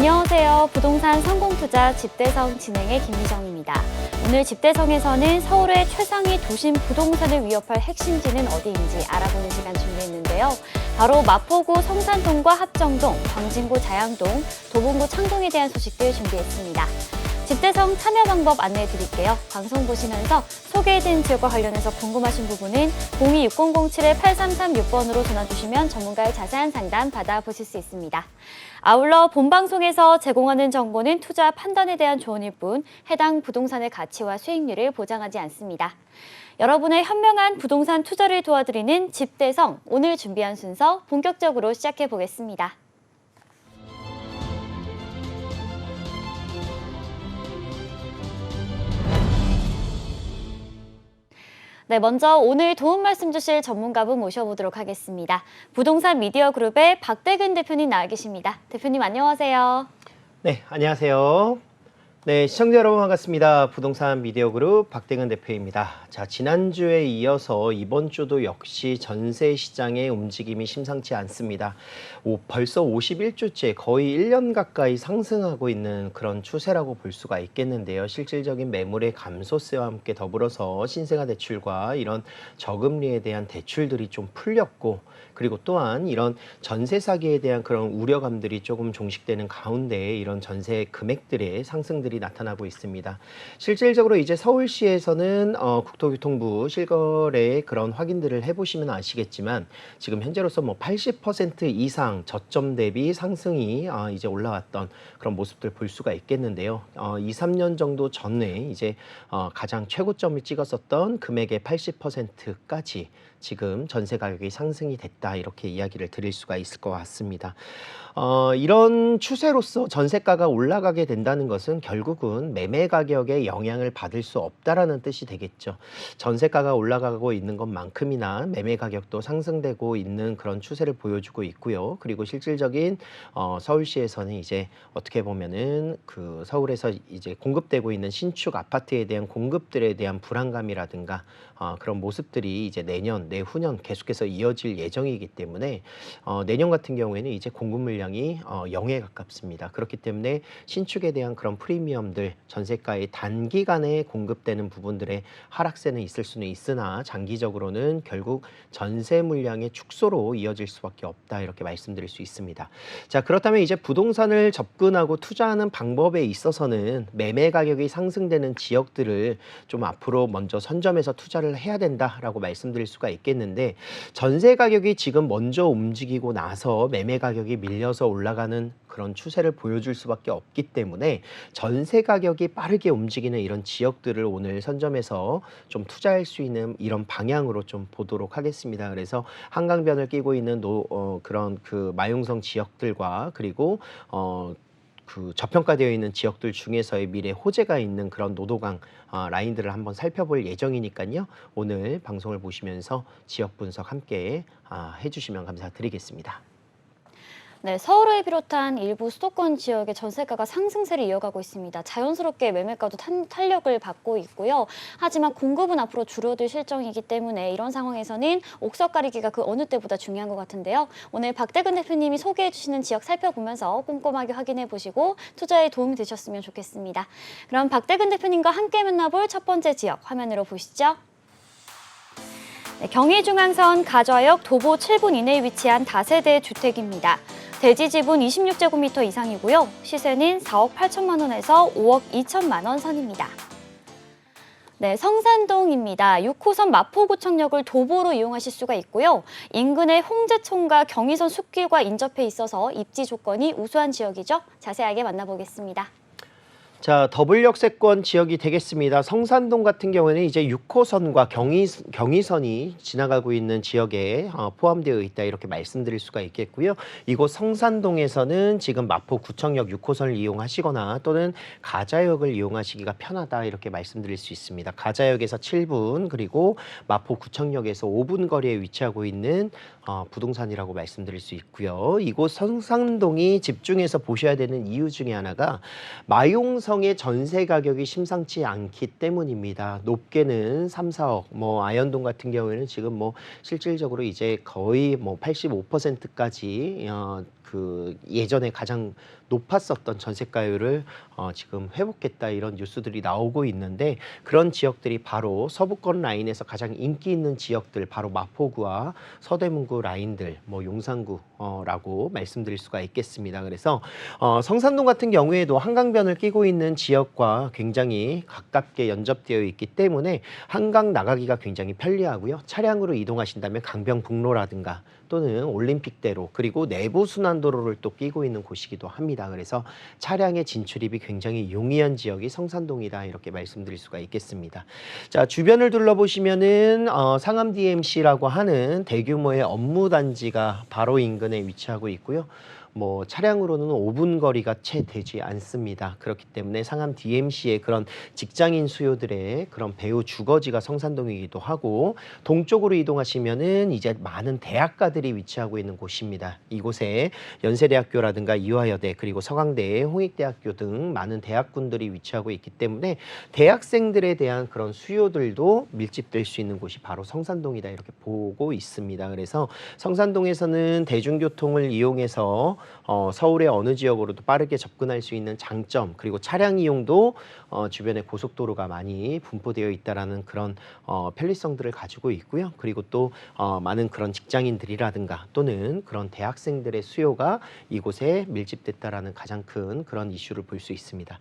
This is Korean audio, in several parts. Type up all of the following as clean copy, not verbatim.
안녕하세요. 부동산 성공투자 집대성 진행의 김미정입니다. 오늘 집대성에서는 서울의 최상위 도심 부동산을 위협할 핵심지는 어디인지 알아보는 시간 준비했는데요. 바로 마포구 성산동과 합정동, 광진구 자양동, 도봉구 창동에 대한 소식들 준비했습니다. 집대성 참여 방법 안내해 드릴게요. 방송 보시면서 소개해드린 지역과 관련해서 궁금하신 부분은 026007-8336번으로 전화 주시면 전문가의 자세한 상담 받아보실 수 있습니다. 아울러 본방송에서 제공하는 정보는 투자 판단에 대한 조언일 뿐 해당 부동산의 가치와 수익률을 보장하지 않습니다. 여러분의 현명한 부동산 투자를 도와드리는 집대성, 오늘 준비한 순서 본격적으로 시작해 보겠습니다. 네, 먼저 오늘 도움 말씀 주실 전문가분 모셔보도록 하겠습니다. 부동산 미디어 그룹의 박대근 대표님 나와 계십니다. 대표님 안녕하세요. 네, 안녕하세요. 네, 시청자 여러분 반갑습니다. 부동산 미디어 그룹 박대근 대표입니다. 자, 지난주에 이어서 이번 주도 역시 전세 시장의 움직임이 심상치 않습니다. 벌써 51주째 거의 1년 가까이 상승하고 있는 그런 추세라고 볼 수가 있겠는데요. 실질적인 매물의 감소세와 함께 더불어서 신생아 대출과 이런 저금리에 대한 대출들이 좀 풀렸고, 그리고 또한 이런 전세 사기에 대한 그런 우려감들이 조금 종식되는 가운데 이런 전세 금액들의 상승들이 나타나고 있습니다. 실질적으로 이제 서울시에서는 국토교통부 실거래 그런 확인들을 해보시면 아시겠지만 지금 현재로서 뭐 80% 이상 저점 대비 상승이 이제 올라왔던 그런 모습들 볼 수가 있겠는데요. 2, 3년 정도 전에 이제 가장 최고점을 찍었었던 금액의 80%까지 지금 전세 가격이 상승이 됐다, 이렇게 이야기를 드릴 수가 있을 것 같습니다. 이런 추세로서 전세가가 올라가게 된다는 것은 결국은 매매 가격에 영향을 받을 수 없다라는 뜻이 되겠죠. 전세가가 올라가고 있는 것만큼이나 매매 가격도 상승되고 있는 그런 추세를 보여주고 있고요. 그리고 실질적인 서울시에서는 이제 어떻게 보면은 그 서울에서 이제 공급되고 있는 신축 아파트에 대한 공급들에 대한 불안감이라든가 그런 모습들이 이제 내년, 내후년 계속해서 이어질 예정이기 때문에 내년 같은 경우에는 이제 공급 물량이 0에 가깝습니다. 그렇기 때문에 신축에 대한 그런 프리미엄들, 전세가의 단기간에 공급되는 부분들의 하락세는 있을 수는 있으나 장기적으로는 결국 전세 물량의 축소로 이어질 수밖에 없다, 이렇게 말씀드릴 수 있습니다. 자, 그렇다면 이제 부동산을 접근하고 투자하는 방법에 있어서는 매매 가격이 상승되는 지역들을 좀 앞으로 먼저 선점해서 투자를 해야 된다라고 말씀드릴 수가 있겠는데, 전세 가격이 지금 먼저 움직이고 나서 매매 가격이 밀려서 올라가는 그런 추세를 보여줄 수밖에 없기 때문에 전세 가격이 빠르게 움직이는 이런 지역들을 오늘 선점해서 좀 투자할 수 있는 이런 방향으로 좀 보도록 하겠습니다. 그래서 한강변을 끼고 있는 그런 그 마용성 지역들과 그리고 그 저평가되어 있는 지역들 중에서의 미래 호재가 있는 그런 노도강 라인들을 한번 살펴볼 예정이니까요. 오늘 방송을 보시면서 지역 분석 함께 해주시면 감사드리겠습니다. 네, 서울을 비롯한 일부 수도권 지역의 전세가가 상승세를 이어가고 있습니다. 자연스럽게 매매가도 탄력을 받고 있고요. 하지만 공급은 앞으로 줄어들 실정이기 때문에 이런 상황에서는 옥석 가리기가 그 어느 때보다 중요한 것 같은데요. 오늘 박대근 대표님이 소개해 주시는 지역 살펴보면서 꼼꼼하게 확인해 보시고 투자에 도움이 되셨으면 좋겠습니다. 그럼 박대근 대표님과 함께 만나볼 첫 번째 지역 화면으로 보시죠. 네, 경의중앙선 가좌역 도보 7분 이내에 위치한 다세대 주택입니다. 대지 지분 26제곱미터 이상이고요. 시세는 4억 8천만 원에서 5억 2천만 원 선입니다. 네, 성산동입니다. 6호선 마포구청역을 도보로 이용하실 수가 있고요. 인근의 홍제천과 경의선 숲길과 인접해 있어서 입지 조건이 우수한 지역이죠. 자세하게 만나보겠습니다. 자, 더블 역세권 지역이 되겠습니다. 성산동 같은 경우에는 이제 6호선과 경의선이 지나가고 있는 지역에 포함되어 있다, 이렇게 말씀드릴 수가 있겠고요. 이곳 성산동에서는 지금 마포구청역 6호선을 이용하시거나 또는 가자역을 이용하시기가 편하다, 이렇게 말씀드릴 수 있습니다. 가자역에서 7분 그리고 마포구청역에서 5분 거리에 위치하고 있는 부동산이라고 말씀드릴 수 있고요. 이곳 성산동이 집중해서 보셔야 되는 이유 중에 하나가 마용성 이호성의 전세 가격이 심상치 않기 때문입니다. 높게는 3, 4억, 뭐 아현동 같은 경우에는 지금 뭐 실질적으로 이제 거의 뭐 85%까지 그 예전에 가장 높았었던 전세가율을 지금 회복했다 이런 뉴스들이 나오고 있는데, 그런 지역들이 바로 서부권 라인에서 가장 인기 있는 지역들, 바로 마포구와 서대문구 라인들, 뭐 용산구라고 말씀드릴 수가 있겠습니다. 그래서 성산동 같은 경우에도 한강변을 끼고 있는 지역과 굉장히 가깝게 연접되어 있기 때문에 한강 나가기가 굉장히 편리하고요. 차량으로 이동하신다면 강변북로라든가 또는 올림픽대로, 그리고 내부 순환도로를 또 끼고 있는 곳이기도 합니다. 그래서 차량의 진출입이 굉장히 용이한 지역이 성산동이다 이렇게 말씀드릴 수가 있겠습니다. 자, 주변을 둘러보시면은 상암 DMC라고 하는 대규모의 업무 단지가 바로 인근에 위치하고 있고요. 뭐 차량으로는 5분 거리가 채 되지 않습니다. 그렇기 때문에 상암 DMC의 그런 직장인 수요들의 그런 배후 주거지가 성산동이기도 하고, 동쪽으로 이동하시면은 이제 많은 대학가들이 위치하고 있는 곳입니다. 이곳에 연세대학교라든가 이화여대, 그리고 서강대, 홍익대학교 등 많은 대학군들이 위치하고 있기 때문에 대학생들에 대한 그런 수요들도 밀집될 수 있는 곳이 바로 성산동이다 이렇게 보고 있습니다. 그래서 성산동에서는 대중교통을 이용해서 서울의 어느 지역으로도 빠르게 접근할 수 있는 장점, 그리고 차량 이용도 주변에 고속도로가 많이 분포되어 있다라는 그런 편리성들을 가지고 있고요. 그리고 또 많은 그런 직장인들이라든가 또는 그런 대학생들의 수요가 이곳에 밀집됐다라는 가장 큰 그런 이슈를 볼 수 있습니다.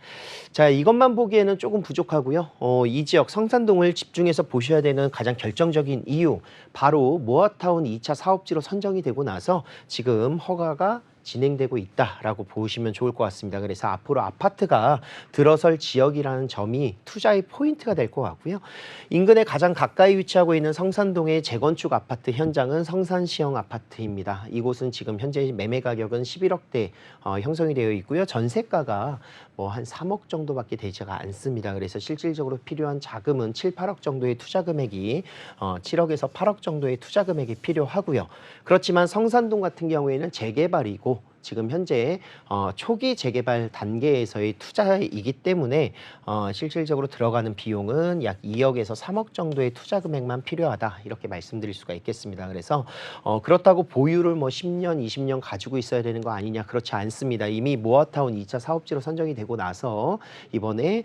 자, 이것만 보기에는 조금 부족하고요. 이 지역 성산동을 집중해서 보셔야 되는 가장 결정적인 이유, 바로 모아타운 2차 사업지로 선정이 되고 나서 지금 허가가 진행되고 있다라고 보시면 좋을 것 같습니다. 그래서 앞으로 아파트가 들어설 지역이라는 점이 투자의 포인트가 될 것 같고요. 인근에 가장 가까이 위치하고 있는 성산동의 재건축 아파트 현장은 성산시형 아파트입니다. 이곳은 지금 현재 매매 가격은 11억대 형성이 되어 있고요. 전세가가 뭐 한 3억 정도밖에 되지가 않습니다. 그래서 실질적으로 필요한 자금은 7, 8억 정도의 투자 금액이 7억에서 8억 정도의 투자 금액이 필요하고요. 그렇지만 성산동 같은 경우에는 재개발이고 지금 현재 초기 재개발 단계에서의 투자이기 때문에 실질적으로 들어가는 비용은 약 2억에서 3억 정도의 투자 금액만 필요하다 이렇게 말씀드릴 수가 있겠습니다. 그래서 그렇다고 보유를 뭐 10년, 20년 가지고 있어야 되는 거 아니냐, 그렇지 않습니다. 이미 모아타운 2차 사업지로 선정이 되고 나서 이번에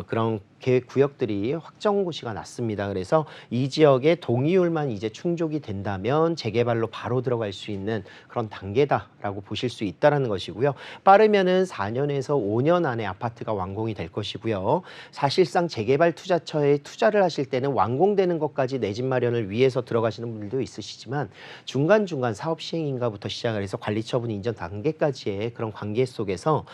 그런 계획 구역들이 확정고시가 났습니다. 그래서 이 지역의 동의율만 이제 충족이 된다면 재개발로 바로 들어갈 수 있는 그런 단계다라고 보실 수 있다라는 것이고요. 빠르면은 4년에서 5년 안에 아파트가 완공이 될 것이고요. 사실상 재개발 투자처에 투자를 하실 때는 완공되는 것까지 내 집 마련을 위해서 들어가시는 분들도 있으시지만 중간중간 사업 시행인가부터 시작을 해서 관리처분 인정 단계까지의 그런 관계 속에서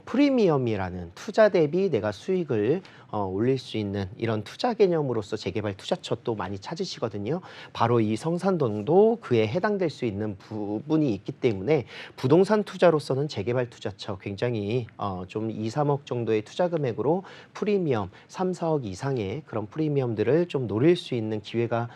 프리미엄이라는 투자 대비 내가 수익을 올릴 수 있는 이런 투자 개념으로서 재개발 투자처 또 많이 찾으시거든요. 바로 이 성산동도 그에 해당될 수 있는 부분이 있기 때문에 부동산 투자로서는 재개발 투자처 굉장히 좀 2, 3억 정도의 투자 금액으로 프리미엄 3, 4억 이상의 그런 프리미엄들을 좀 노릴 수 있는 기회가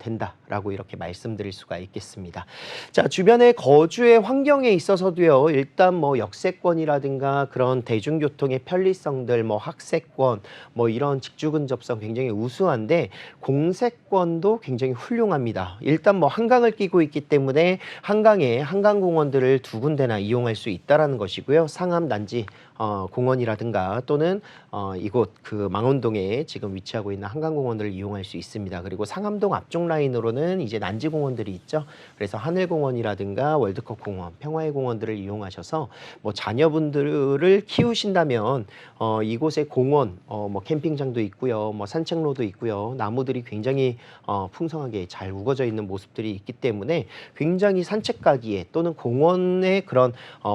된다라고 이렇게 말씀드릴 수가 있겠습니다. 자, 주변의 거주의 환경에 있어서도요. 일단 뭐 역세권이라든가 그런 대중교통의 편리성들, 뭐 학세권, 뭐 이런 직주 근접성 굉장히 우수한데 공세권도 굉장히 훌륭합니다. 일단 뭐 한강을 끼고 있기 때문에 한강에 한강공원들을 두 군데나 이용할 수 있다라는 것이고요. 상암 난지 공원이라든가 또는 이곳 그 망원동에 지금 위치하고 있는 한강공원들을 이용할 수 있습니다. 그리고 상암동 앞쪽 라인으로는 이제 난지공원들이 있죠. 그래서 하늘공원이라든가 월드컵공원, 평화의 공원들을 이용하셔서 뭐 자녀분들을 키우신다면 이곳에 공원, 뭐 캠핑장도 있고요, 뭐 산책로도 있고요, 나무들이 굉장히 풍성하게 잘 우거져 있는 모습들이 있기 때문에 굉장히 산책 가기에 또는 공원의 그런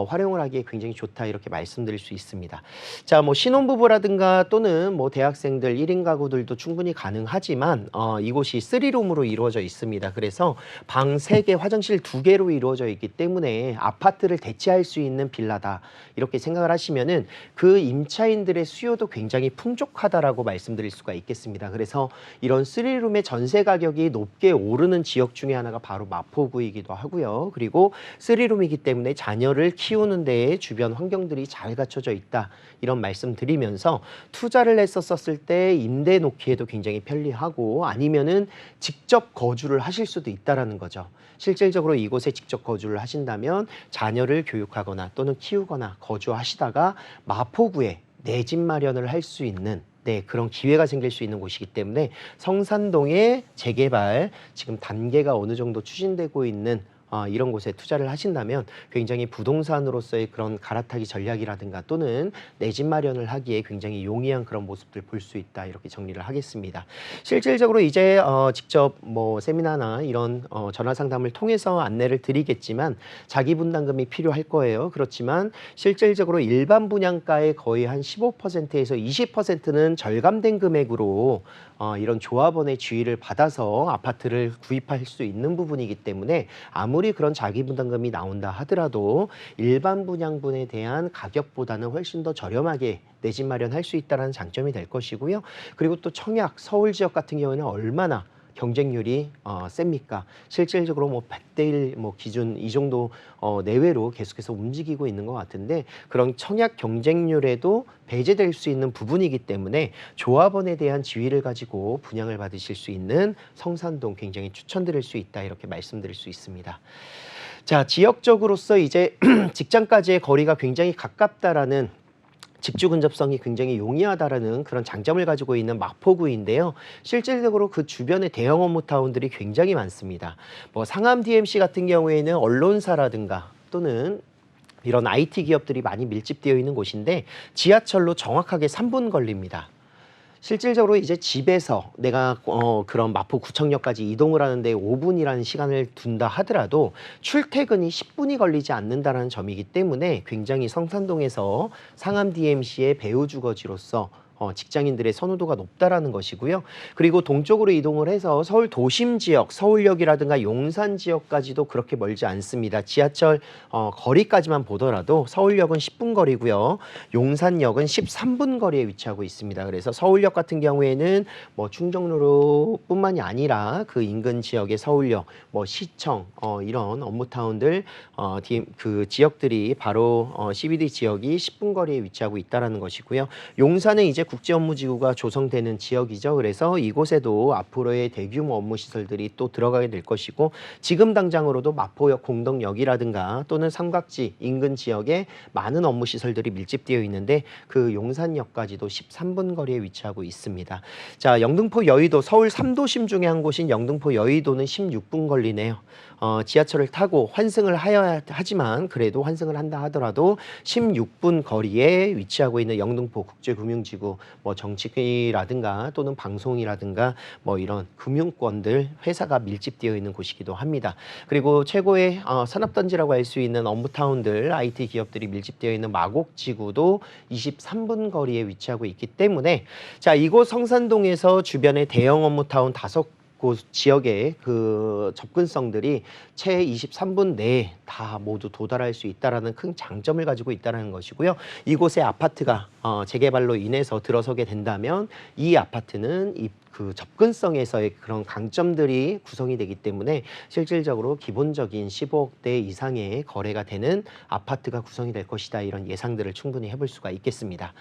활용을 하기에 굉장히 좋다 이렇게 말씀드릴 수 있습니다. 자, 뭐 신혼부부라든가 또는 뭐 대학생들 1인 가구들도 충분히 가능하지만 이곳이 3룸으로 이루어져 있습니다. 그래서 방 3개, 화장실 2개로 이루어져 있기 때문에 아파트를 대체할 수 있는 빌라다 이렇게 생각을 하시면은 그 임차인들의 수요도 굉장히 풍족하다라고 말씀드릴 수가 있겠습니다. 그래서 이런 3룸의 전세 가격이 높게 오르는 지역 중에 하나가 바로 마포구이기도 하고요. 그리고 3룸이기 때문에 자녀를 키우는 데에 주변 환경들이 잘 갖춰져 갖춰져 있다. 이런 말씀 드리면서 투자를 했었을 때 임대 놓기에도 굉장히 편리하고 아니면은 직접 거주를 하실 수도 있다라는 거죠. 실질적으로 이곳에 직접 거주를 하신다면 자녀를 교육하거나 또는 키우거나 거주하시다가 마포구에 내 집 마련을 할 수 있는 그런 기회가 생길 수 있는 곳이기 때문에 성산동의 재개발 지금 단계가 어느 정도 추진되고 있는 이런 곳에 투자를 하신다면 굉장히 부동산으로서의 그런 갈아타기 전략이라든가 또는 내 집 마련을 하기에 굉장히 용이한 그런 모습들 볼 수 있다 이렇게 정리를 하겠습니다. 실질적으로 이제 직접 뭐 세미나나 이런 전화 상담을 통해서 안내를 드리겠지만 자기 분담금이 필요할 거예요. 그렇지만 실질적으로 일반 분양가의 거의 한 15%에서 20%는 절감된 금액으로 이런 조합원의 지위를 받아서 아파트를 구입할 수 있는 부분이기 때문에 아무리 그런 자기 부담금이 나온다 하더라도 일반 분양분에 대한 가격보다는 훨씬 더 저렴하게 내 집 마련할 수 있다는 장점이 될 것이고요. 그리고 또 청약, 서울 지역 같은 경우에는 얼마나 경쟁률이 셉니까? 실질적으로 뭐 100대 1 뭐 기준 이 정도 내외로 계속해서 움직이고 있는 것 같은데 그런 청약 경쟁률에도 배제될 수 있는 부분이기 때문에 조합원에 대한 지위를 가지고 분양을 받으실 수 있는 성산동 굉장히 추천드릴 수 있다 이렇게 말씀드릴 수 있습니다. 자, 지역적으로서 이제 직장까지의 거리가 굉장히 가깝다라는 직주 근접성이 굉장히 용이하다라는 그런 장점을 가지고 있는 마포구인데요. 실질적으로 그 주변에 대형 업무타운들이 굉장히 많습니다. 뭐 상암 DMC 같은 경우에는 언론사라든가 또는 이런 IT 기업들이 많이 밀집되어 있는 곳인데 지하철로 정확하게 3분 걸립니다. 실질적으로 이제 집에서 내가 그런 마포구청역까지 이동을 하는데 5분이라는 시간을 둔다 하더라도 출퇴근이 10분이 걸리지 않는다는 점이기 때문에 굉장히 성산동에서 상암 DMC의 배후 주거지로서 직장인들의 선호도가 높다라는 것이고요. 그리고 동쪽으로 이동을 해서 서울 도심 지역, 서울역이라든가 용산 지역까지도 그렇게 멀지 않습니다. 지하철 거리까지만 보더라도 서울역은 10분 거리고요. 용산역은 13분 거리에 위치하고 있습니다. 그래서 서울역 같은 경우에는 뭐 충정로뿐만이 아니라 그 인근 지역의 서울역, 뭐 시청 이런 업무타운들 그 지역들이 바로 CBD 지역이 10분 거리에 위치하고 있다라는 것이고요. 용산은 이제 국제업무지구가 조성되는 지역이죠. 그래서 이곳에도 앞으로의 대규모 업무 시설들이 또 들어가게 될 것이고 지금 당장으로도 마포역 공덕역이라든가 또는 삼각지 인근 지역에 많은 업무 시설들이 밀집되어 있는데 그 용산역까지도 13분 거리에 위치하고 있습니다. 자, 영등포 여의도 서울 3도심 중에 한 곳인 영등포 여의도는 16분 걸리네요. 지하철을 타고 환승을 하지만 그래도 환승을 한다 하더라도 16분 거리에 위치하고 있는 영등포 국제금융지구 뭐 정치라든가 또는 방송이라든가 뭐 이런 금융권들 회사가 밀집되어 있는 곳이기도 합니다. 그리고 최고의 산업단지라고 할 수 있는 업무타운들 IT 기업들이 밀집되어 있는 마곡지구도 23분 거리에 위치하고 있기 때문에 자, 이곳 성산동에서 주변의 대형 업무타운 5곳 지역의 그 접근성들이 채 23분 내에 다 모두 도달할 수 있다는 큰 장점을 가지고 있다는 것이고요. 이곳에 아파트가 재개발로 인해서 들어서게 된다면 이 아파트는 그 접근성에서의 그런 강점들이 구성이 되기 때문에 실질적으로 기본적인 15억대 이상의 거래가 되는 아파트가 구성이 될 것이다. 이런 예상들을 충분히 해볼 수가 있겠습니다.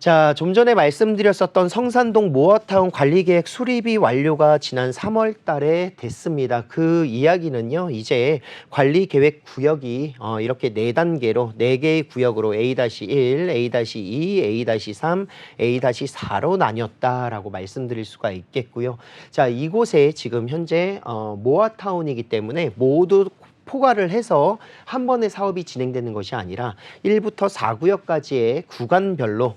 자, 좀 전에 말씀드렸었던 성산동 모어타운 관리계획 수립이 완료가 지난 3월 달에 됐습니다. 그 이야기는요, 이제 관리계획 구역이 이렇게 4단계로 4개의 구역으로 A-1, A-2, A-3, A-4로 나뉘었다라고 말씀드릴 수가 있겠고요. 자, 이곳에 지금 현재 모어타운이기 때문에 모두 포괄을 해서 한 번에 사업이 진행되는 것이 아니라 1부터 4구역까지의 구간별로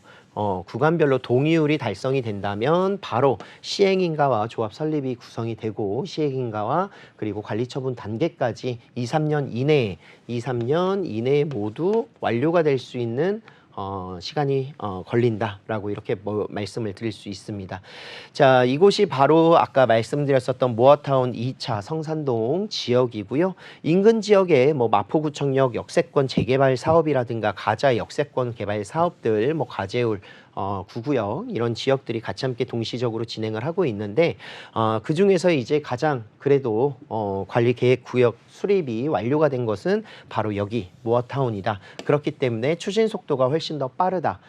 동의율이 달성이 된다면 바로 시행인가와 조합 설립이 구성이 되고 시행인가와 그리고 관리처분 단계까지 2-3년 이내에 모두 완료가 될 수 있는 시간이 걸린다라고 이렇게 말씀을 드릴 수 있습니다. 자, 이곳이 바로 아까 말씀드렸었던 모어타운 2차 성산동 지역이고요. 인근 지역에 뭐 마포구청역 역세권 재개발 사업이라든가 가자 역세권 개발 사업들, 뭐 가재울 구구역 이런 지역들이 같이 함께 동시적으로 진행을 하고 있는데 그 중에서 이제 가장 그래도 관리 계획 구역 수립이 완료가 된 것은 바로 여기 모어타운이다. 그렇기 때문에 추진 속도가 훨씬 더 빠르다.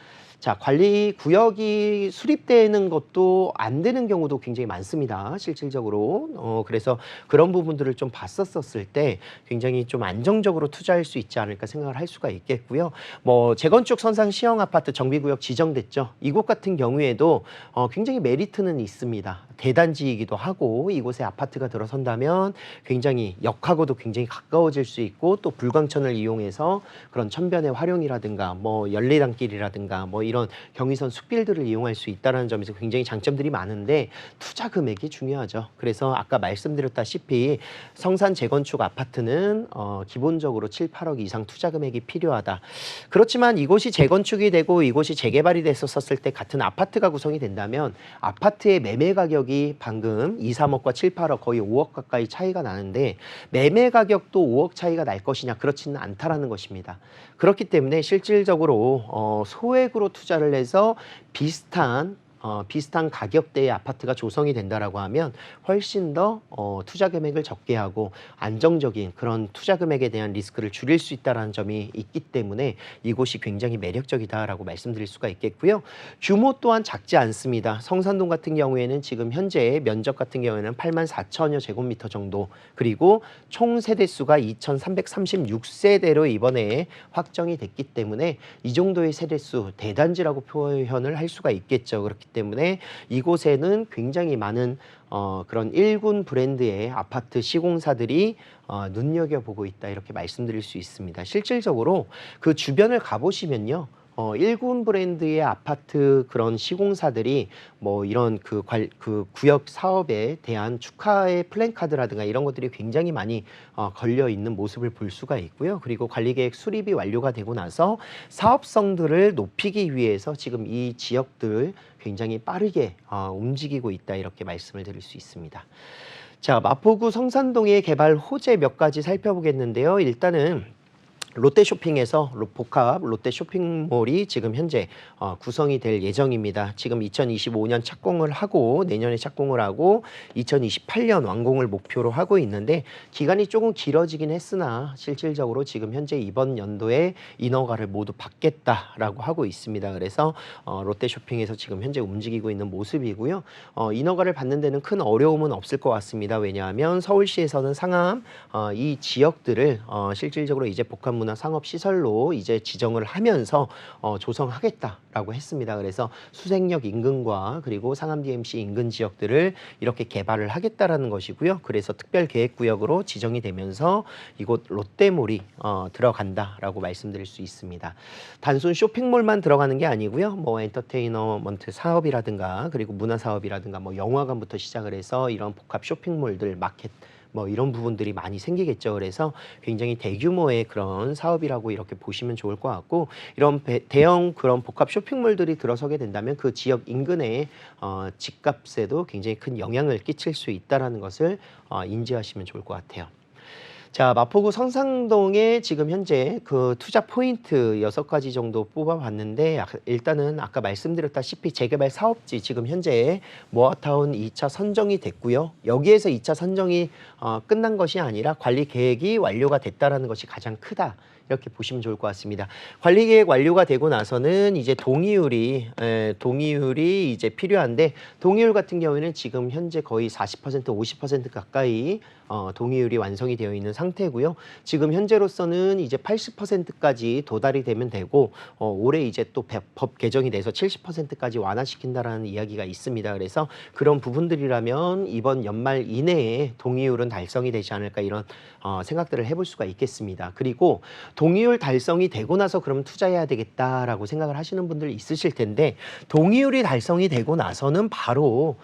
자, 관리 구역이 수립되는 것도 안 되는 경우도 굉장히 많습니다. 실질적으로. 그래서 그런 부분들을 좀 봤었을 때 굉장히 좀 안정적으로 투자할 수 있지 않을까 생각을 할 수가 있겠고요. 뭐 재건축 선상 시형 아파트 정비구역 지정됐죠. 이곳 같은 경우에도 굉장히 메리트는 있습니다. 대단지이기도 하고 이곳에 아파트가 들어선다면 굉장히 역하고도 굉장히 가까워질 수 있고 또 불광천을 이용해서 그런 천변의 활용이라든가 뭐 연례단길이라든가 뭐 이런 경의선 숲길들을 이용할 수 있다는 점에서 굉장히 장점들이 많은데 투자 금액이 중요하죠. 그래서 아까 말씀드렸다시피 성산 재건축 아파트는 기본적으로 7, 8억 이상 투자 금액이 필요하다. 그렇지만 이곳이 재건축이 되고 이곳이 재개발이 됐었을 때 같은 아파트가 구성이 된다면 아파트의 매매 가격이 방금 2, 3억과 7, 8억 거의 5억 가까이 차이가 나는데 매매 가격도 5억 차이가 날 것이냐 그렇지는 않다라는 것입니다. 그렇기 때문에 실질적으로 소액으로 투자를 해서 비슷한 가격대의 아파트가 조성이 된다라고 하면 훨씬 더 투자 금액을 적게 하고 안정적인 그런 투자 금액에 대한 리스크를 줄일 수 있다는 점이 있기 때문에 이곳이 굉장히 매력적이다라고 말씀드릴 수가 있겠고요. 규모 또한 작지 않습니다. 성산동 같은 경우에는 지금 현재 면적 같은 경우에는 84,000여 제곱미터 정도 그리고 총 세대수가 2,336세대로 이번에 확정이 됐기 때문에 이 정도의 세대수 대단지라고 표현을 할 수가 있겠죠. 그렇기 때문에 이곳에는 굉장히 많은 그런 1군 브랜드의 아파트 시공사들이 눈여겨보고 있다 이렇게 말씀드릴 수 있습니다. 실질적으로 그 주변을 가보시면요. 1군 브랜드의 아파트 그런 시공사들이 뭐 이런 그 구역 사업에 대한 축하의 플랜카드라든가 이런 것들이 굉장히 많이 걸려 있는 모습을 볼 수가 있고요. 그리고 관리계획 수립이 완료가 되고 나서 사업성들을 높이기 위해서 지금 이 지역들 굉장히 빠르게 움직이고 있다 이렇게 말씀을 드릴 수 있습니다. 자, 마포구 성산동의 개발 호재 몇 가지 살펴보겠는데요. 일단은 롯데쇼핑에서 복합 롯데 쇼핑몰이 지금 현재 구성이 될 예정입니다. 지금 2025년 착공을 하고 내년에 착공을 하고 2028년 완공을 목표로 하고 있는데 기간이 조금 길어지긴 했으나 실질적으로 지금 현재 이번 연도에 인허가를 모두 받겠다라고 하고 있습니다. 그래서 롯데쇼핑에서 지금 현재 움직이고 있는 모습이고요. 인허가를 받는 데는 큰 어려움은 없을 것 같습니다. 왜냐하면 서울시에서는 상암 이 지역들을 실질적으로 이제 복합문화 상업시설로 이제 지정을 하면서 조성하겠다라고 했습니다. 그래서 수색역 인근과 그리고 상암 DMC 인근 지역들을 이렇게 개발을 하겠다라는 것이고요. 그래서 특별계획구역으로 지정이 되면서 이곳 롯데몰이 들어간다라고 말씀드릴 수 있습니다. 단순 쇼핑몰만 들어가는 게 아니고요. 뭐 엔터테이너먼트 사업이라든가 그리고 문화사업이라든가 뭐 영화관부터 시작을 해서 이런 복합 쇼핑몰들 마켓 뭐 이런 부분들이 많이 생기겠죠. 그래서 굉장히 대규모의 그런 사업이라고 이렇게 보시면 좋을 것 같고 이런 대형 그런 복합 쇼핑몰들이 들어서게 된다면 그 지역 인근의 집값에도 굉장히 큰 영향을 끼칠 수 있다는 것을 인지하시면 좋을 것 같아요. 자, 마포구 성산동에 지금 현재 그 투자 포인트 6가지 정도 뽑아봤는데 일단은 아까 말씀드렸다시피 재개발 사업지 지금 현재 모아타운 2차 선정이 됐고요. 여기에서 2차 선정이 끝난 것이 아니라 관리 계획이 완료가 됐다라는 것이 가장 크다. 이렇게 보시면 좋을 것 같습니다. 관리 계획 완료가 되고 나서는 이제 동의율이 이제 필요한데 동의율 같은 경우에는 지금 현재 거의 40% 50% 가까이 동의율이 완성이 되어 있는 상태고요. 지금 현재로서는 이제 80%까지 도달이 되면 되고 올해 이제 또 법 개정이 돼서 70%까지 완화시킨다라는 이야기가 있습니다. 그래서 그런 부분들이라면 이번 연말 이내에 동의율은 달성이 되지 않을까 이런 생각들을 해볼 수가 있겠습니다. 그리고 동의율 달성이 되고 나서 그럼 투자해야 되겠다라고 생각을 하시는 분들 있으실 텐데 동의율이 달성이 되고 나서는 바로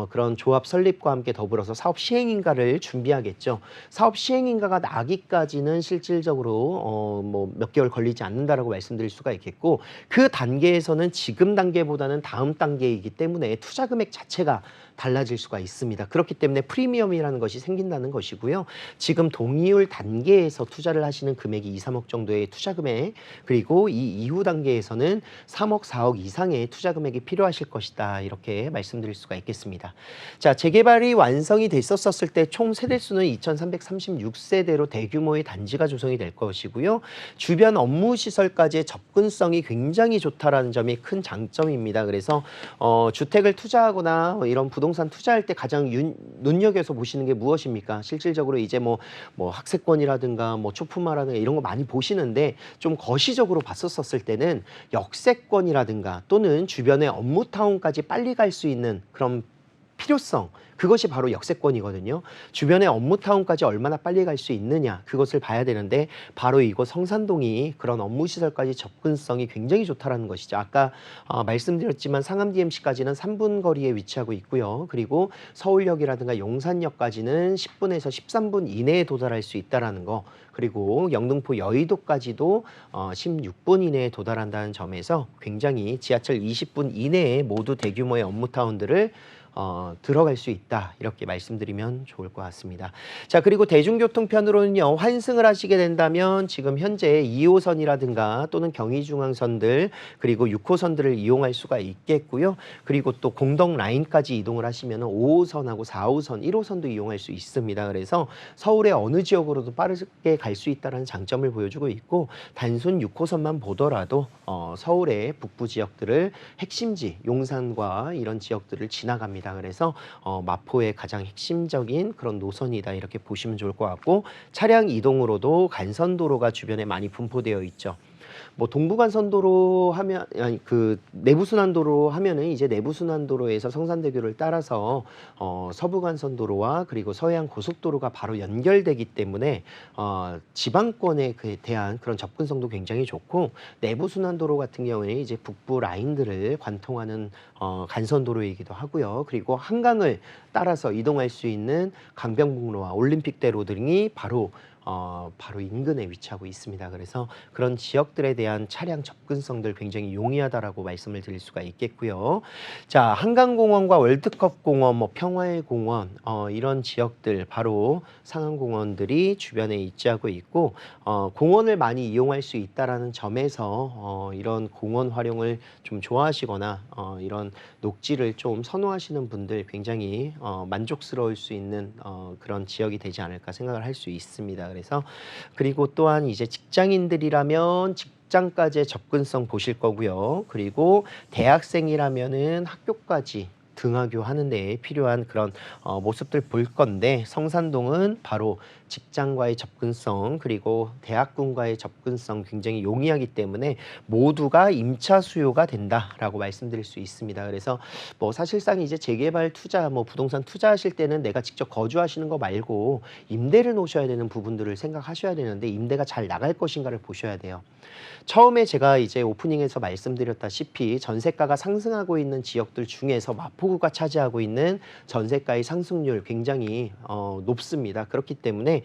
그런 조합 설립과 함께 더불어서 사업 시행인가를 준비하겠죠. 사업 시행인가가 나기까지는 실질적으로 뭐 몇 개월 걸리지 않는다라고 말씀드릴 수가 있겠고 그 단계에서는 지금 단계보다는 다음 단계이기 때문에 투자 금액 자체가 달라질 수가 있습니다. 그렇기 때문에 프리미엄이라는 것이 생긴다는 것이고요. 지금 동의율 단계에서 투자를 하시는 금액이 2, 3억 정도의 투자 금액, 그리고 이 이후 단계에서는 3억, 4억 이상의 투자 금액이 필요하실 것이다. 이렇게 말씀드릴 수가 있겠습니다. 자, 재개발이 완성이 됐었을 때 총 세대수는 2336세대로 대규모의 단지가 조성이 될 것이고요. 주변 업무 시설까지의 접근성이 굉장히 좋다라는 점이 큰 장점입니다. 그래서 주택을 투자하거나 이런 부동산 투자할 때 가장 눈여겨서 보시는 게 무엇입니까? 실질적으로 이제 뭐 학세권이라든가 뭐 초품화라든가 이런 거 많이 보시는데, 좀 거시적으로 봤었을 때는 역세권이라든가 또는 주변의 업무타운까지 빨리 갈 수 있는 그런 필요성, 그것이 바로 역세권이거든요. 주변의 업무타운까지 얼마나 빨리 갈 수 있느냐, 그것을 봐야 되는데, 바로 이곳 성산동이 그런 업무시설까지 접근성이 굉장히 좋다라는 것이죠. 아까 말씀드렸지만 상암 DMC까지는 3분 거리에 위치하고 있고요. 그리고 서울역이라든가 용산역까지는 10분에서 13분 이내에 도달할 수 있다는 거, 그리고 영등포 여의도까지도 16분 이내에 도달한다는 점에서 굉장히 지하철 20분 이내에 모두 대규모의 업무타운들을 들어갈 수 있다, 이렇게 말씀드리면 좋을 것 같습니다. 자, 그리고 대중교통편으로는요, 환승을 하시게 된다면 지금 현재 2호선이라든가 또는 경의중앙선들, 그리고 6호선들을 이용할 수가 있겠고요. 그리고 또 공덕 라인까지 이동을 하시면 5호선하고 4호선, 1호선도 이용할 수 있습니다. 그래서 서울의 어느 지역으로도 빠르게 갈 수 있다는 장점을 보여주고 있고, 단순 6호선만 보더라도 서울의 북부 지역들을 핵심지 용산과 이런 지역들을 지나갑니다. 그래서 마포의 가장 핵심적인 그런 노선이다, 이렇게 보시면 좋을 것 같고, 차량 이동으로도 간선도로가 주변에 많이 분포되어 있죠. 뭐 동부간선도로 하면, 아니 그 내부순환도로 하면은 이제 내부순환도로에서 성산대교를 따라서 서부간선도로와 그리고 서해안 고속도로가 바로 연결되기 때문에 지방권에 대한 그런 접근성도 굉장히 좋고, 내부순환도로 같은 경우에는 이제 북부 라인들을 관통하는 간선도로이기도 하고요. 그리고 한강을 따라서 이동할 수 있는 강변북로와 올림픽대로 등이 바로 인근에 위치하고 있습니다. 그래서 그런 지역들에 대한 차량 접근성들 굉장히 용이하다라고 말씀을 드릴 수가 있겠고요. 자, 한강공원과 월드컵공원, 뭐 평화의 공원, 이런 지역들, 바로 상암공원들이 주변에 위치하고 있고, 공원을 많이 이용할 수 있다라는 점에서 이런 공원 활용을 좀 좋아하시거나 이런 녹지를 좀 선호하시는 분들 굉장히 만족스러울 수 있는 그런 지역이 되지 않을까 생각을 할 수 있습니다. 그래서 그리고 또한 이제 직장인들이라면 직장까지의 접근성 보실 거고요. 그리고 대학생이라면은 학교까지 등하교 하는 데 필요한 그런 모습들 볼 건데, 성산동은 바로 직장과의 접근성, 그리고 대학군과의 접근성 굉장히 용이하기 때문에 모두가 임차 수요가 된다라고 말씀드릴 수 있습니다. 그래서 뭐 사실상 이제 재개발 투자, 뭐 부동산 투자하실 때는 내가 직접 거주하시는 거 말고 임대를 놓으셔야 되는 부분들을 생각하셔야 되는데, 임대가 잘 나갈 것인가를 보셔야 돼요. 처음에 제가 이제 오프닝에서 말씀드렸다시피 전세가가 상승하고 있는 지역들 중에서 마포구가 차지하고 있는 전세가의 상승률 굉장히 높습니다. 그렇기 때문에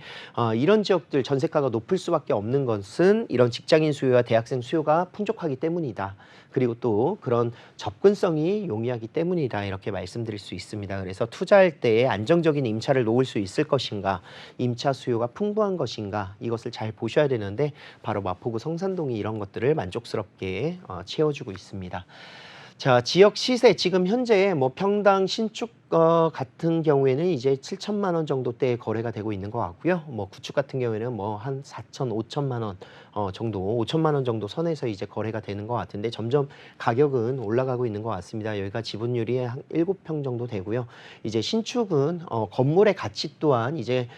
이런 지역들 전세가가 높을 수밖에 없는 것은 이런 직장인 수요와 대학생 수요가 풍족하기 때문이다. 그리고 또 그런 접근성이 용이하기 때문이다, 이렇게 말씀드릴 수 있습니다. 그래서 투자할 때에 안정적인 임차를 놓을 수 있을 것인가, 임차 수요가 풍부한 것인가, 이것을 잘 보셔야 되는데, 바로 마포구 성산동이 이런 것들을 만족스럽게 채워주고 있습니다. 자, 지역 시세 지금 현재 뭐 평당 신축 같은 경우에는 이제 7천만 원 정도대에 거래가 되고 있는 것 같고요. 뭐 구축 같은 경우에는 뭐 한 4천, 5천만 원 정도, 5천만 원 정도 선에서 이제 거래가 되는 것 같은데, 점점 가격은 올라가고 있는 것 같습니다. 여기가 지분율이 한 7평 정도 되고요. 이제 신축은 건물의 가치 또한 이제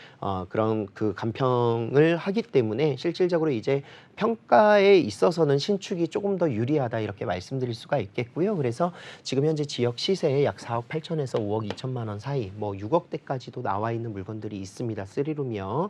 그런 그 감평을 하기 때문에 실질적으로 이제 평가에 있어서는 신축이 조금 더 유리하다, 이렇게 말씀드릴 수가 있겠고요. 그래서 지금 현재 지역 시세에 약 4억 8천에서 5억 2천만 원 사이, 뭐 6억대까지도 나와 있는 물건들이 있습니다. 3룸이요.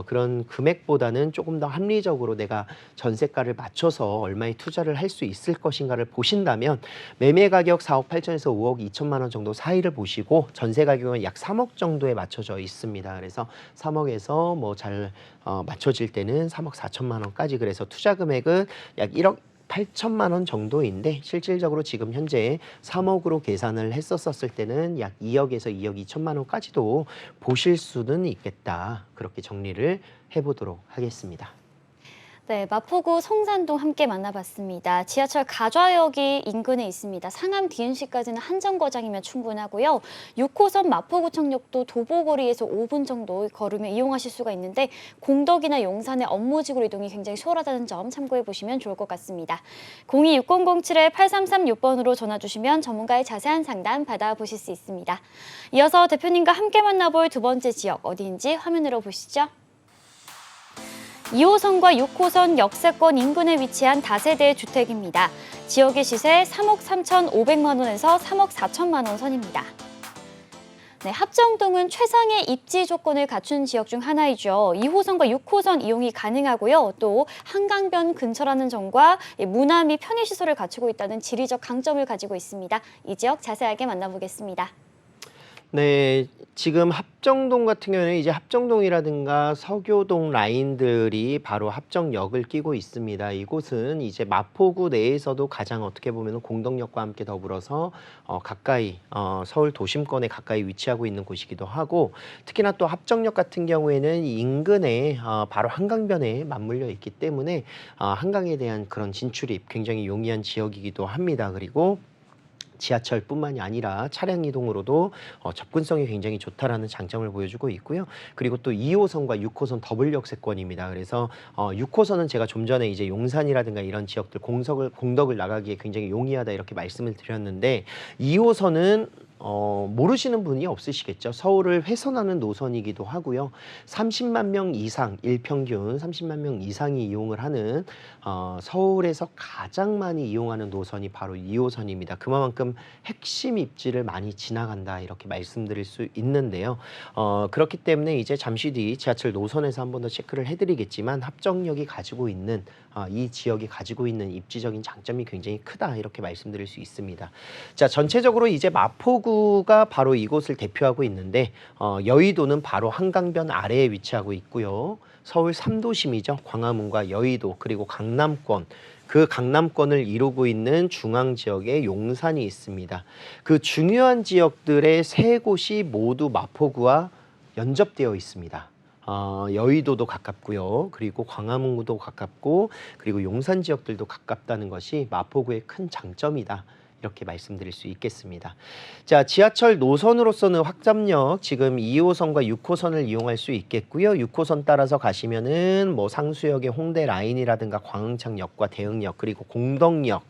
그런 금액보다는 조금 더 합리적으로 내가 전세가를 맞춰서 얼마에 투자를 할 수 있을 것인가를 보신다면, 매매 가격 4억 8천에서 5억 2천만 원 정도 사이를 보시고, 전세 가격은 약 3억 정도에 맞춰져 있습니다. 그래서 3억에서 뭐 잘 맞춰질 때는 3억 4천만 원까지, 그래서 투자 금액은 약 1억 8천만 원 정도인데 실질적으로 지금 현재 3억으로 계산을 했었을 때는 약 2억에서 2억 2천만 원까지도 보실 수는 있겠다. 그렇게 정리를 해보도록 하겠습니다. 네, 마포구 성산동 함께 만나봤습니다. 지하철 가좌역이 인근에 있습니다. 상암 DMC까지는 한 정거장이면 충분하고요. 6호선 마포구청역도 도보거리에서 5분 정도 걸으면 이용하실 수가 있는데 공덕이나 용산의 업무직으로 이동이 굉장히 수월하다는 점 참고해 보시면 좋을 것 같습니다. 02-6007-8336번으로 전화 주시면 전문가의 자세한 상담 받아보실 수 있습니다. 이어서 대표님과 함께 만나볼 두 번째 지역 어디인지 화면으로 보시죠. 2호선과 6호선 역세권 인근에 위치한 다세대 주택입니다. 지역의 시세 3억 3,500만 원에서 3억 4천만 원 선입니다. 네, 합정동은 최상의 입지 조건을 갖춘 지역 중 하나이죠. 2호선과 6호선 이용이 가능하고요. 또 한강변 근처라는 점과 문화 및 편의시설을 갖추고 있다는 지리적 강점을 가지고 있습니다. 이 지역 자세하게 만나보겠습니다. 네, 지금 합정동 같은 경우에는 이제 합정동이라든가 서교동 라인들이 바로 합정역을 끼고 있습니다. 이곳은 이제 마포구 내에서도 가장 어떻게 보면 공덕역과 함께 더불어서 가까이 서울 도심권에 가까이 위치하고 있는 곳이기도 하고 특히나 또 합정역 같은 경우에는 인근에 바로 한강변에 맞물려 있기 때문에 한강에 대한 그런 진출입 굉장히 용이한 지역이기도 합니다. 그리고 지하철뿐만이 아니라 차량 이동으로도 접근성이 굉장히 좋다라는 장점을 보여주고 있고요. 그리고 또 2호선과 6호선 더블 역세권입니다. 그래서 6호선은 제가 좀 전에 이제 용산이라든가 이런 지역들 공덕을 나가기에 굉장히 용이하다 이렇게 말씀을 드렸는데 2호선은 모르시는 분이 없으시겠죠. 서울을 훼손하는 노선이기도 하고요. 30만 명 이상, 일평균 30만 명 이상이 이용을 하는 서울에서 가장 많이 이용하는 노선이 바로 2호선입니다. 그만큼 핵심 입지를 많이 지나간다 이렇게 말씀드릴 수 있는데요. 그렇기 때문에 이제 잠시 뒤 지하철 노선에서 한 번 더 체크를 해드리겠지만 합정역이 가지고 있는 이 지역이 가지고 있는 입지적인 장점이 굉장히 크다 이렇게 말씀드릴 수 있습니다. 자, 전체적으로 이제 마포구가 바로 이곳을 대표하고 있는데 여의도는 바로 한강변 아래에 위치하고 있고요. 서울 3도심이죠. 광화문과 여의도 그리고 강남권 그 강남권을 이루고 있는 중앙 지역에 용산이 있습니다. 그 중요한 지역들의 세 곳이 모두 마포구와 연접되어 있습니다. 여의도도 가깝고요. 그리고 광화문도 가깝고 그리고 용산 지역들도 가깝다는 것이 마포구의 큰 장점이다. 이렇게 말씀드릴 수 있겠습니다. 자, 지하철 노선으로서는 확장역 지금 2호선과 6호선을 이용할 수 있겠고요. 6호선 따라서 가시면은 뭐 상수역의 홍대 라인이라든가 광흥창역과 대흥역 그리고 공덕역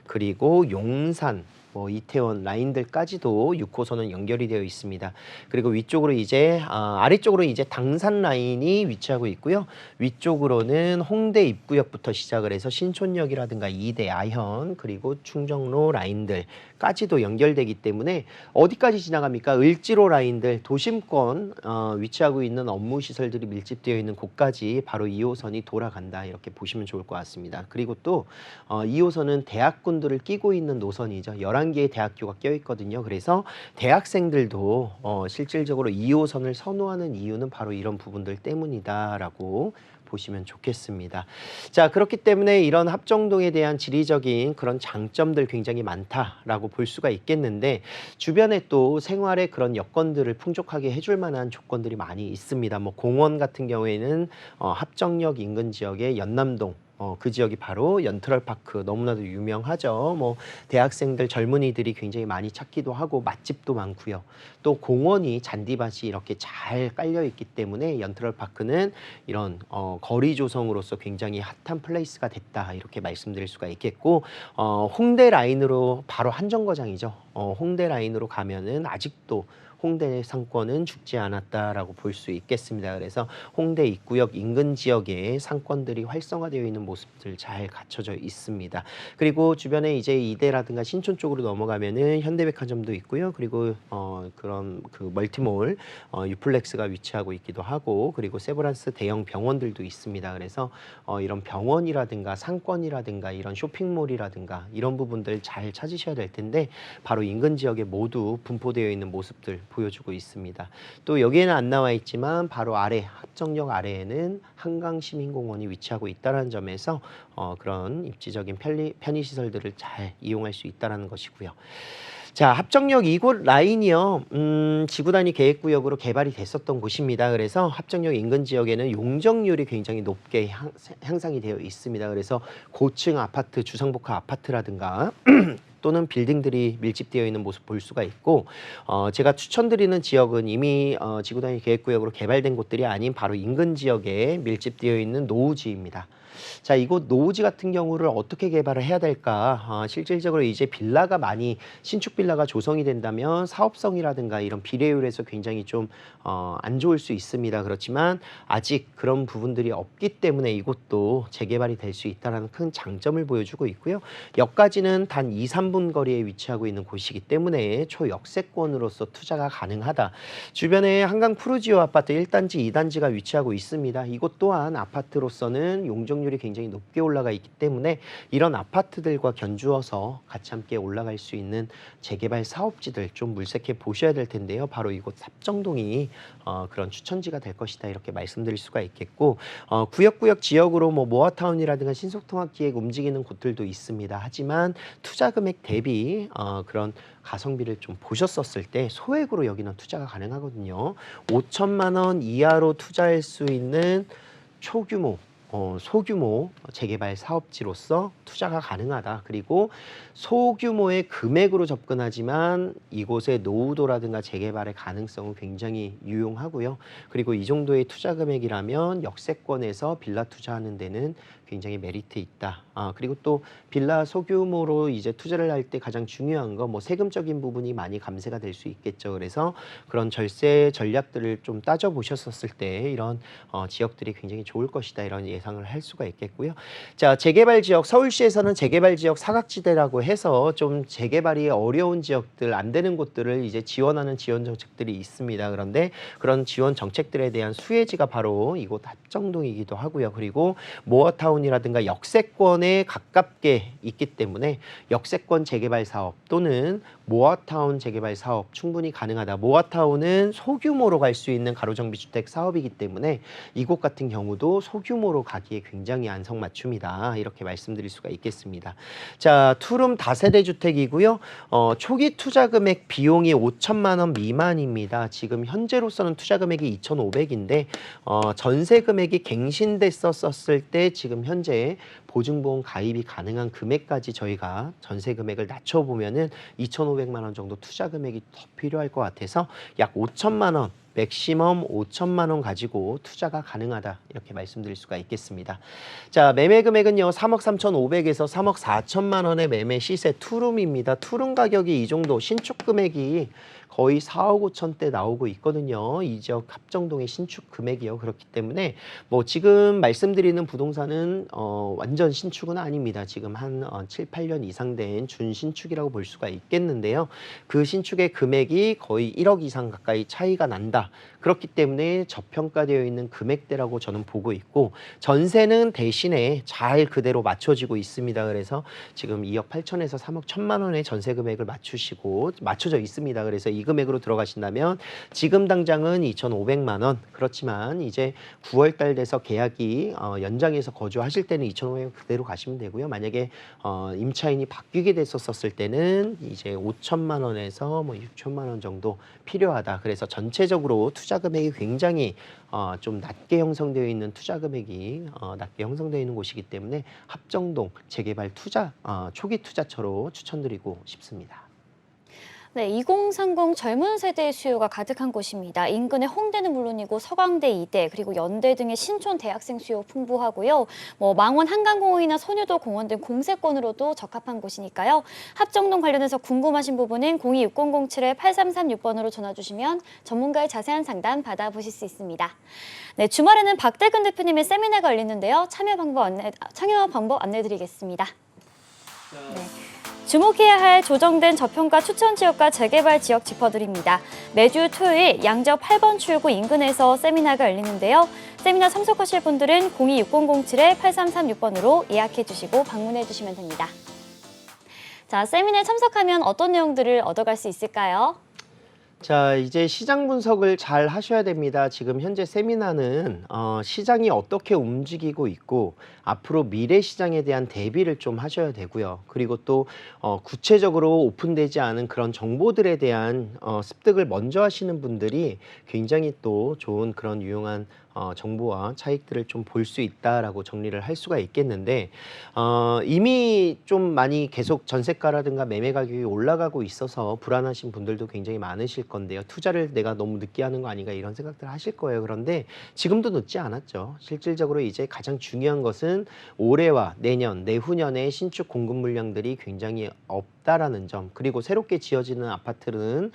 그리고 용산 뭐 이태원 라인들까지도 6호선은 연결이 되어 있습니다. 그리고 위쪽으로 이제 아래쪽으로 이제 당산 라인이 위치하고 있고요. 위쪽으로는 홍대 입구역부터 시작을 해서 신촌역이라든가 이대 아현 그리고 충정로 라인들까지도 연결되기 때문에 어디까지 지나갑니까? 을지로 라인들 도심권 위치하고 있는 업무 시설들이 밀집되어 있는 곳까지 바로 2호선이 돌아간다 이렇게 보시면 좋을 것 같습니다. 그리고 또 2호선은 대학군들을 끼고 있는 노선이죠. 11개의 대학교가 껴있거든요. 그래서 대학생들도 실질적으로 2호선을 선호하는 이유는 바로 이런 부분들 때문이다라고 보시면 좋겠습니다. 자, 그렇기 때문에 이런 합정동에 대한 지리적인 그런 장점들 굉장히 많다라고 볼 수가 있겠는데 주변에 또 생활의 그런 여건들을 풍족하게 해줄 만한 조건들이 많이 있습니다. 뭐 공원 같은 경우에는 합정역 인근 지역의 연남동 그 지역이 바로 연트럴파크 너무나도 유명하죠. 뭐 대학생들 젊은이들이 굉장히 많이 찾기도 하고 맛집도 많고요. 또 공원이 잔디밭이 이렇게 잘 깔려 있기 때문에 연트럴파크는 이런 거리 조성으로서 굉장히 핫한 플레이스가 됐다 이렇게 말씀드릴 수가 있겠고 홍대 라인으로 바로 한정거장이죠. 홍대 라인으로 가면은 아직도 홍대 상권은 죽지 않았다라고 볼 수 있겠습니다. 그래서 홍대 입구역 인근 지역에 상권들이 활성화되어 있는 모습들 잘 갖춰져 있습니다. 그리고 주변에 이제 이대라든가 신촌 쪽으로 넘어가면은 현대백화점도 있고요. 그리고 그런 그 멀티몰 유플렉스가 위치하고 있기도 하고 그리고 세브란스 대형 병원들도 있습니다. 그래서 이런 병원이라든가 상권이라든가 이런 쇼핑몰이라든가 이런 부분들 잘 찾으셔야 될 텐데 바로 인근 지역에 모두 분포되어 있는 모습들 보여주고 있습니다. 또 여기에는 안 나와 있지만 바로 아래 합정역 아래에는 한강시민공원이 위치하고 있다는 점에서 그런 입지적인 편의시설들을 잘 이용할 수 있다는 것이고요. 자, 합정역 이곳 라인이요. 지구단위 계획구역으로 개발이 됐었던 곳입니다. 그래서 합정역 인근 지역에는 용적률이 굉장히 높게 향상이 되어 있습니다. 그래서 고층 아파트, 주상복합 아파트라든가 또는 빌딩들이 밀집되어 있는 모습 볼 수가 있고 제가 추천드리는 지역은 이미 지구단위 계획구역으로 개발된 곳들이 아닌 바로 인근 지역에 밀집되어 있는 노후지입니다. 자, 이곳 노후지 같은 경우를 어떻게 개발을 해야 될까? 실질적으로 이제 빌라가 많이 신축 빌라가 조성이 된다면 사업성이라든가 이런 비례율에서 굉장히 좀 안 좋을 수 있습니다. 그렇지만 아직 그런 부분들이 없기 때문에 이곳도 재개발이 될 수 있다는 큰 장점을 보여주고 있고요. 역까지는 단 2, 3분 거리에 위치하고 있는 곳이기 때문에 초역세권으로서 투자가 가능하다. 주변에 한강 푸르지오 아파트 1단지, 2단지가 위치하고 있습니다. 이곳 또한 아파트로서는 용적률이 굉장히 높게 올라가 있기 때문에 이런 아파트들과 견주어서 같이 함께 올라갈 수 있는 재개발 사업지들 좀 물색해 보셔야 될 텐데요. 바로 이곳 합정동이 그런 추천지가 될 것이다 이렇게 말씀드릴 수가 있겠고 구역 지역으로 뭐 모아타운이라든가 신속통합기획 움직이는 곳들도 있습니다. 하지만 투자 금액 대비 그런 가성비를 좀 보셨었을 때 소액으로 여기는 투자가 가능하거든요. 5천만 원 이하로 투자할 수 있는 초규모 소규모 재개발 사업지로서 투자가 가능하다. 그리고 소규모의 금액으로 접근하지만 이곳의 노후도라든가 재개발의 가능성은 굉장히 유용하고요. 그리고 이 정도의 투자 금액이라면 역세권에서 빌라 투자하는 데는 굉장히 메리트 있다. 그리고 또 빌라 소규모로 이제 투자를 할 때 가장 중요한 거 뭐 세금적인 부분이 많이 감세가 될 수 있겠죠. 그래서 그런 절세 전략들을 좀 따져 보셨었을 때 이런 지역들이 굉장히 좋을 것이다. 이런 예상을 할 수가 있겠고요. 자, 재개발 지역 서울시에서는 재개발 지역 사각지대라고 해서 좀 재개발이 어려운 지역들 안 되는 곳들을 이제 지원하는 지원 정책들이 있습니다. 그런데 그런 지원 정책들에 대한 수혜지가 바로 이곳 합정동이기도 하고요. 그리고 모어타운이라든가 역세권에 가깝게 있기 때문에 역세권 재개발 사업 또는 모아타운 재개발 사업 충분히 가능하다. 모아타운은 소규모로 갈 수 있는 가로정비주택 사업이기 때문에 이곳 같은 경우도 소규모로 가기에 굉장히 안성맞춤이다. 이렇게 말씀드릴 수가 있겠습니다. 자, 투룸 다세대 주택이고요. 초기 투자 금액 비용이 5천만 원 미만입니다. 지금 현재로서는 투자 금액이 2,500인데 전세 금액이 갱신됐었을 때 지금 현재 보증보험 가입이 가능한 금액까지 저희가 전세 금액을 낮춰보면은 2,500만 원 정도 투자 금액이 더 필요할 것 같아서 약 5천만 원, 맥시멈 5천만 원 가지고 투자가 가능하다 이렇게 말씀드릴 수가 있겠습니다. 자, 매매 금액은요 3억 3,500에서 3억 4천만 원의 매매 시세 투룸입니다. 투룸 가격이 이 정도 신축 금액이 거의 4억 5천대 나오고 있거든요. 이 지역 합정동의 신축 금액이요. 그렇기 때문에 뭐 지금 말씀드리는 부동산은 완전 신축은 아닙니다. 지금 한 7, 8년 이상 된 준신축이라고 볼 수가 있겠는데요. 그 신축의 금액이 거의 1억 이상 가까이 차이가 난다. 그렇기 때문에 저평가되어 있는 금액대라고 저는 보고 있고 전세는 대신에 잘 그대로 맞춰지고 있습니다. 그래서 지금 2억 8천에서 3억 1천만 원의 전세 금액을 맞춰져 있습니다. 그래서 이 금액으로 들어가신다면 지금 당장은 2,500만 원 그렇지만 이제 9월 달 돼서 계약이 연장해서 거주하실 때는 2,500원 그대로 가시면 되고요. 만약에 임차인이 바뀌게 됐었을 때는 이제 5천만 원에서 뭐 6천만 원 정도 필요하다. 그래서 전체적으로 투자 금액이 굉장히 좀 낮게 형성되어 있는 투자 금액이 낮게 형성되어 있는 곳이기 때문에 합정동 재개발 투자 초기 투자처로 추천드리고 싶습니다. 네, 2030 젊은 세대의 수요가 가득한 곳입니다. 인근의 홍대는 물론이고 서강대, 이대, 그리고 연대 등의 신촌 대학생 수요 풍부하고요. 망원 한강공원이나 선유도 공원 등 공세권으로도 적합한 곳이니까요. 합정동 관련해서 궁금하신 부분은 026007-8336번으로 전화 주시면 전문가의 자세한 상담 받아보실 수 있습니다. 네, 주말에는 박대근 대표님의 세미나가 열리는데요. 참여 방법 안내드리겠습니다. 네. 주목해야 할 조정된 저평가 추천 지역과 재개발 지역 짚어드립니다. 매주 토요일 양적 8번 출구 인근에서 세미나가 열리는데요. 세미나 참석하실 분들은 026007-8336번으로 예약해 주시고 방문해 주시면 됩니다. 자, 세미나에 참석하면 어떤 내용들을 얻어갈 수 있을까요? 자, 이제 시장 분석을 잘 하셔야 됩니다. 지금 현재 세미나는 시장이 어떻게 움직이고 있고 앞으로 미래 시장에 대한 대비를 좀 하셔야 되고요. 그리고 또 구체적으로 오픈되지 않은 그런 정보들에 대한 습득을 먼저 하시는 분들이 굉장히 또 좋은 그런 유용한 정보와 차익들을 좀 볼 수 있다라고 정리를 할 수가 있겠는데 이미 좀 많이 계속 전세가라든가 매매 가격이 올라가고 있어서 불안하신 분들도 굉장히 많으실 건데요. 투자를 내가 너무 늦게 하는 거 아닌가 이런 생각들 하실 거예요. 그런데 지금도 늦지 않았죠. 실질적으로 이제 가장 중요한 것은 올해와 내년, 내후년에 신축 공급 물량들이 굉장히 없다라는 점, 그리고 새롭게 지어지는 아파트는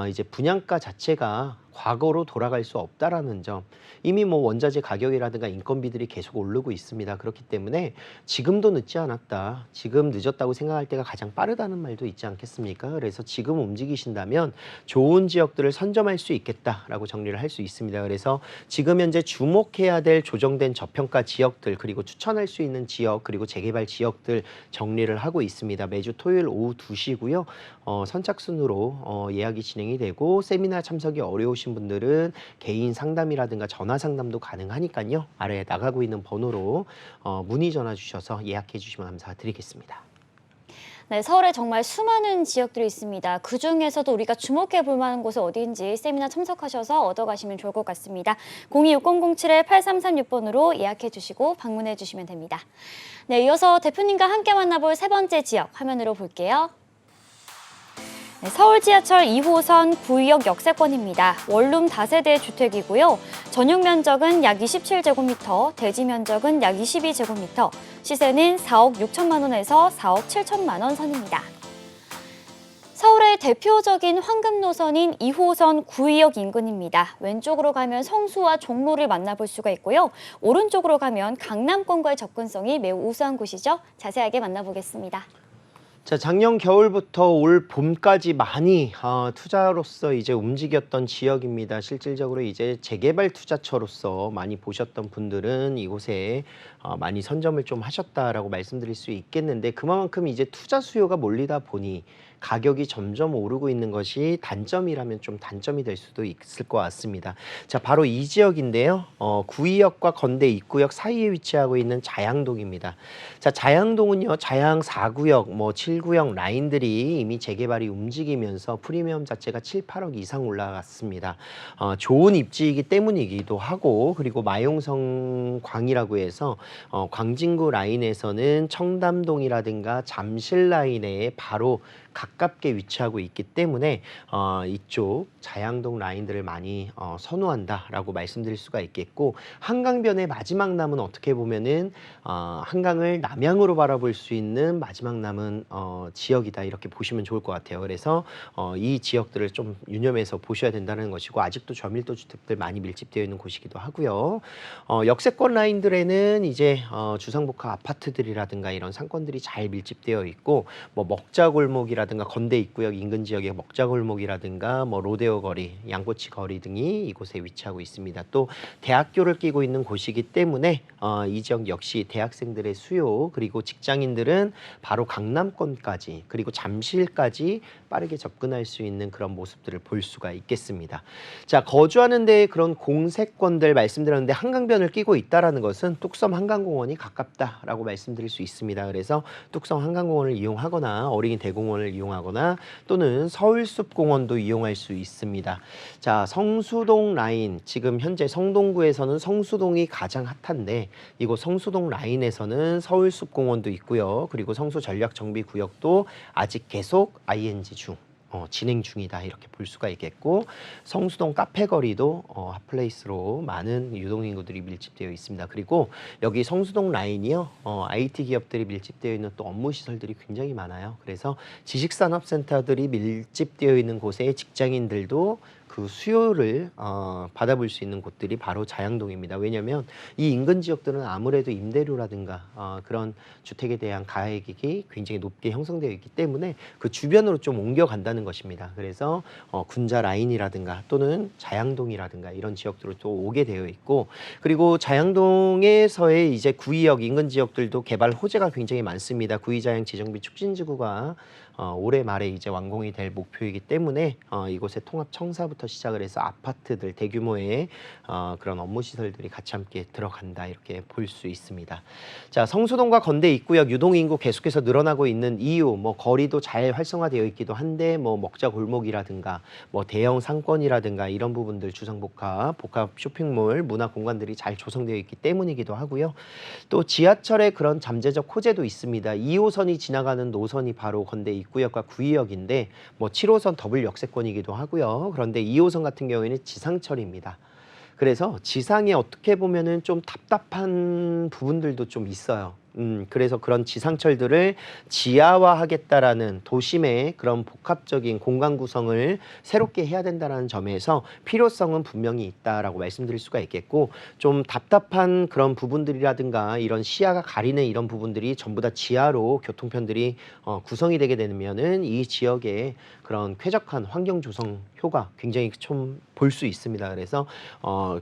이제 분양가 자체가 과거로 돌아갈 수 없다라는 점, 이미 뭐 원자재 가격이라든가 인건비들이 계속 오르고 있습니다. 그렇기 때문에 지금도 늦지 않았다, 지금 늦었다고 생각할 때가 가장 빠르다는 말도 있지 않겠습니까? 그래서 지금 움직이신다면 좋은 지역들을 선점할 수 있겠다라고 정리를 할 수 있습니다. 그래서 지금 현재 주목해야 될 조정된 저평가 지역들, 그리고 추천할 수 있는 지역, 그리고 재개발 지역들 정리를 하고 있습니다. 매주 토요일 오후 2시고요. 선착순으로 예약이 진행이 되고, 세미나 참석이 어려우신 분들은 개인 상담이라든가 전화 상담도 가능하니까요. 아래에 나가고 있는 번호로 문의 전화 주셔서 예약해 주시면 감사드리겠습니다. 네, 서울에 정말 수많은 지역들이 있습니다. 그중에서도 우리가 주목해 볼 만한 곳이 어디인지 세미나 참석하셔서 얻어가시면 좋을 것 같습니다. 026007-8336번으로 예약해 주시고 방문해 주시면 됩니다. 네, 이어서 대표님과 함께 만나볼 세 번째 지역 화면으로 볼게요. 네, 서울 지하철 2호선 구의역 역세권입니다. 원룸 다세대 주택이고요. 전용 면적은 약 27제곱미터, 대지 면적은 약 22제곱미터, 시세는 4억 6천만 원에서 4억 7천만 원 선입니다. 서울의 대표적인 황금 노선인 2호선 구의역 인근입니다. 왼쪽으로 가면 성수와 종로를 만나볼 수가 있고요. 오른쪽으로 가면 강남권과의 접근성이 매우 우수한 곳이죠. 자세하게 만나보겠습니다. 자, 작년 겨울부터 올 봄까지 많이 투자로서 이제 움직였던 지역입니다. 실질적으로 이제 재개발 투자처로서 많이 보셨던 분들은 이곳에 많이 선점을 좀 하셨다라고 말씀드릴 수 있겠는데, 그만큼 이제 투자 수요가 몰리다 보니 가격이 점점 오르고 있는 것이 단점이라면 좀 단점이 될 수도 있을 것 같습니다. 자, 바로 이 지역인데요. 구의역과 건대 입구역 사이에 위치하고 있는 자양동입니다. 자, 자양동은요, 자양 4구역, 뭐 7구역 라인들이 이미 재개발이 움직이면서 프리미엄 자체가 7, 8억 이상 올라갔습니다. 좋은 입지이기 때문이기도 하고, 그리고 마용성 광이라고 해서 광진구 라인에서는 청담동이라든가 잠실 라인에 바로 가깝게 위치하고 있기 때문에 이쪽 자양동 라인들을 많이 선호한다라고 말씀드릴 수가 있겠고, 한강변의 마지막 남은 어떻게 보면은 한강을 남향으로 바라볼 수 있는 마지막 남은 지역이다, 이렇게 보시면 좋을 것 같아요. 그래서 이 지역들을 좀 유념해서 보셔야 된다는 것이고, 아직도 저밀도 주택들 많이 밀집되어 있는 곳이기도 하고요. 역세권 라인들에는 이제 주상복합 아파트들이라든가 이런 상권들이 잘 밀집되어 있고, 뭐 먹자골목이라든가 건대 입구역 인근 지역의 먹자골목이라든가 뭐 로데오 거리, 양꼬치 거리 등이 이곳에 위치하고 있습니다. 또 대학교를 끼고 있는 곳이기 때문에 이 지역 역시 대학생들의 수요, 그리고 직장인들은 바로 강남권까지 그리고 잠실까지 빠르게 접근할 수 있는 그런 모습들을 볼 수가 있겠습니다. 자, 거주하는 데에 그런 공세권들 말씀드렸는데, 한강변을 끼고 있다라는 것은 뚝섬 한강공원이 가깝다라고 말씀드릴 수 있습니다. 그래서 뚝섬 한강공원을 이용하거나 어린이 대공원을 이용하거나 또는 서울숲공원도 이용할 수 있습니다. 자, 성수동 라인, 지금 현재 성동구에서는 성수동이 가장 핫한데, 이곳 성수동 라인에서는 서울숲공원도 있고요. 그리고 성수전략정비구역도 아직 계속 ING 중, 진행 중이다, 이렇게 볼 수가 있겠고, 성수동 카페거리도 핫플레이스로 많은 유동인구들이 밀집되어 있습니다. 그리고 여기 성수동 라인이요, IT 기업들이 밀집되어 있는 또 업무 시설들이 굉장히 많아요. 그래서 지식산업센터들이 밀집되어 있는 곳에 직장인들도 그 수요를 받아볼 수 있는 곳들이 바로 자양동입니다. 왜냐하면 이 인근 지역들은 아무래도 임대료라든가 그런 주택에 대한 가액이 굉장히 높게 형성되어 있기 때문에 그 주변으로 좀 옮겨간다는 것입니다. 그래서 군자 라인이라든가 또는 자양동이라든가 이런 지역들로 또 오게 되어 있고, 그리고 자양동에서의 이제 구의역 인근 지역들도 개발 호재가 굉장히 많습니다. 구의자양 지정비 촉진지구가 올해 말에 이제 완공이 될 목표이기 때문에 이곳에 통합청사부터 시작을 해서 아파트들 대규모의 그런 업무 시설들이 같이 함께 들어간다 이렇게 볼 수 있습니다. 자, 성수동과 건대 입구역 유동 인구 계속해서 늘어나고 있는 이유, 뭐 거리도 잘 활성화되어 있기도 한데 뭐 먹자 골목이라든가 뭐 대형 상권이라든가 이런 부분들 주상복합, 복합 쇼핑몰, 문화 공간들이 잘 조성되어 있기 때문이기도 하고요. 또 지하철의 그런 잠재적 호재도 있습니다. 2호선이 지나가는 노선이 바로 건대 입구역과 구의역인데 뭐 7호선 더블 역세권이기도 하고요. 그런데 2호선 같은 경우에는 지상철입니다. 그래서 지상에 어떻게 보면은 좀 답답한 부분들도 좀 있어요. 그래서 그런 지상철들을 지하화하겠다라는 도심의 그런 복합적인 공간 구성을 새롭게 해야 된다는 점에서 필요성은 분명히 있다라고 말씀드릴 수가 있겠고, 좀 답답한 그런 부분들이라든가 이런 시야가 가리는 이런 부분들이 전부 다 지하로 교통편들이 구성이 되게 되면은 이 지역에 그런 쾌적한 환경 조성 효과 굉장히 좀 볼 수 있습니다. 그래서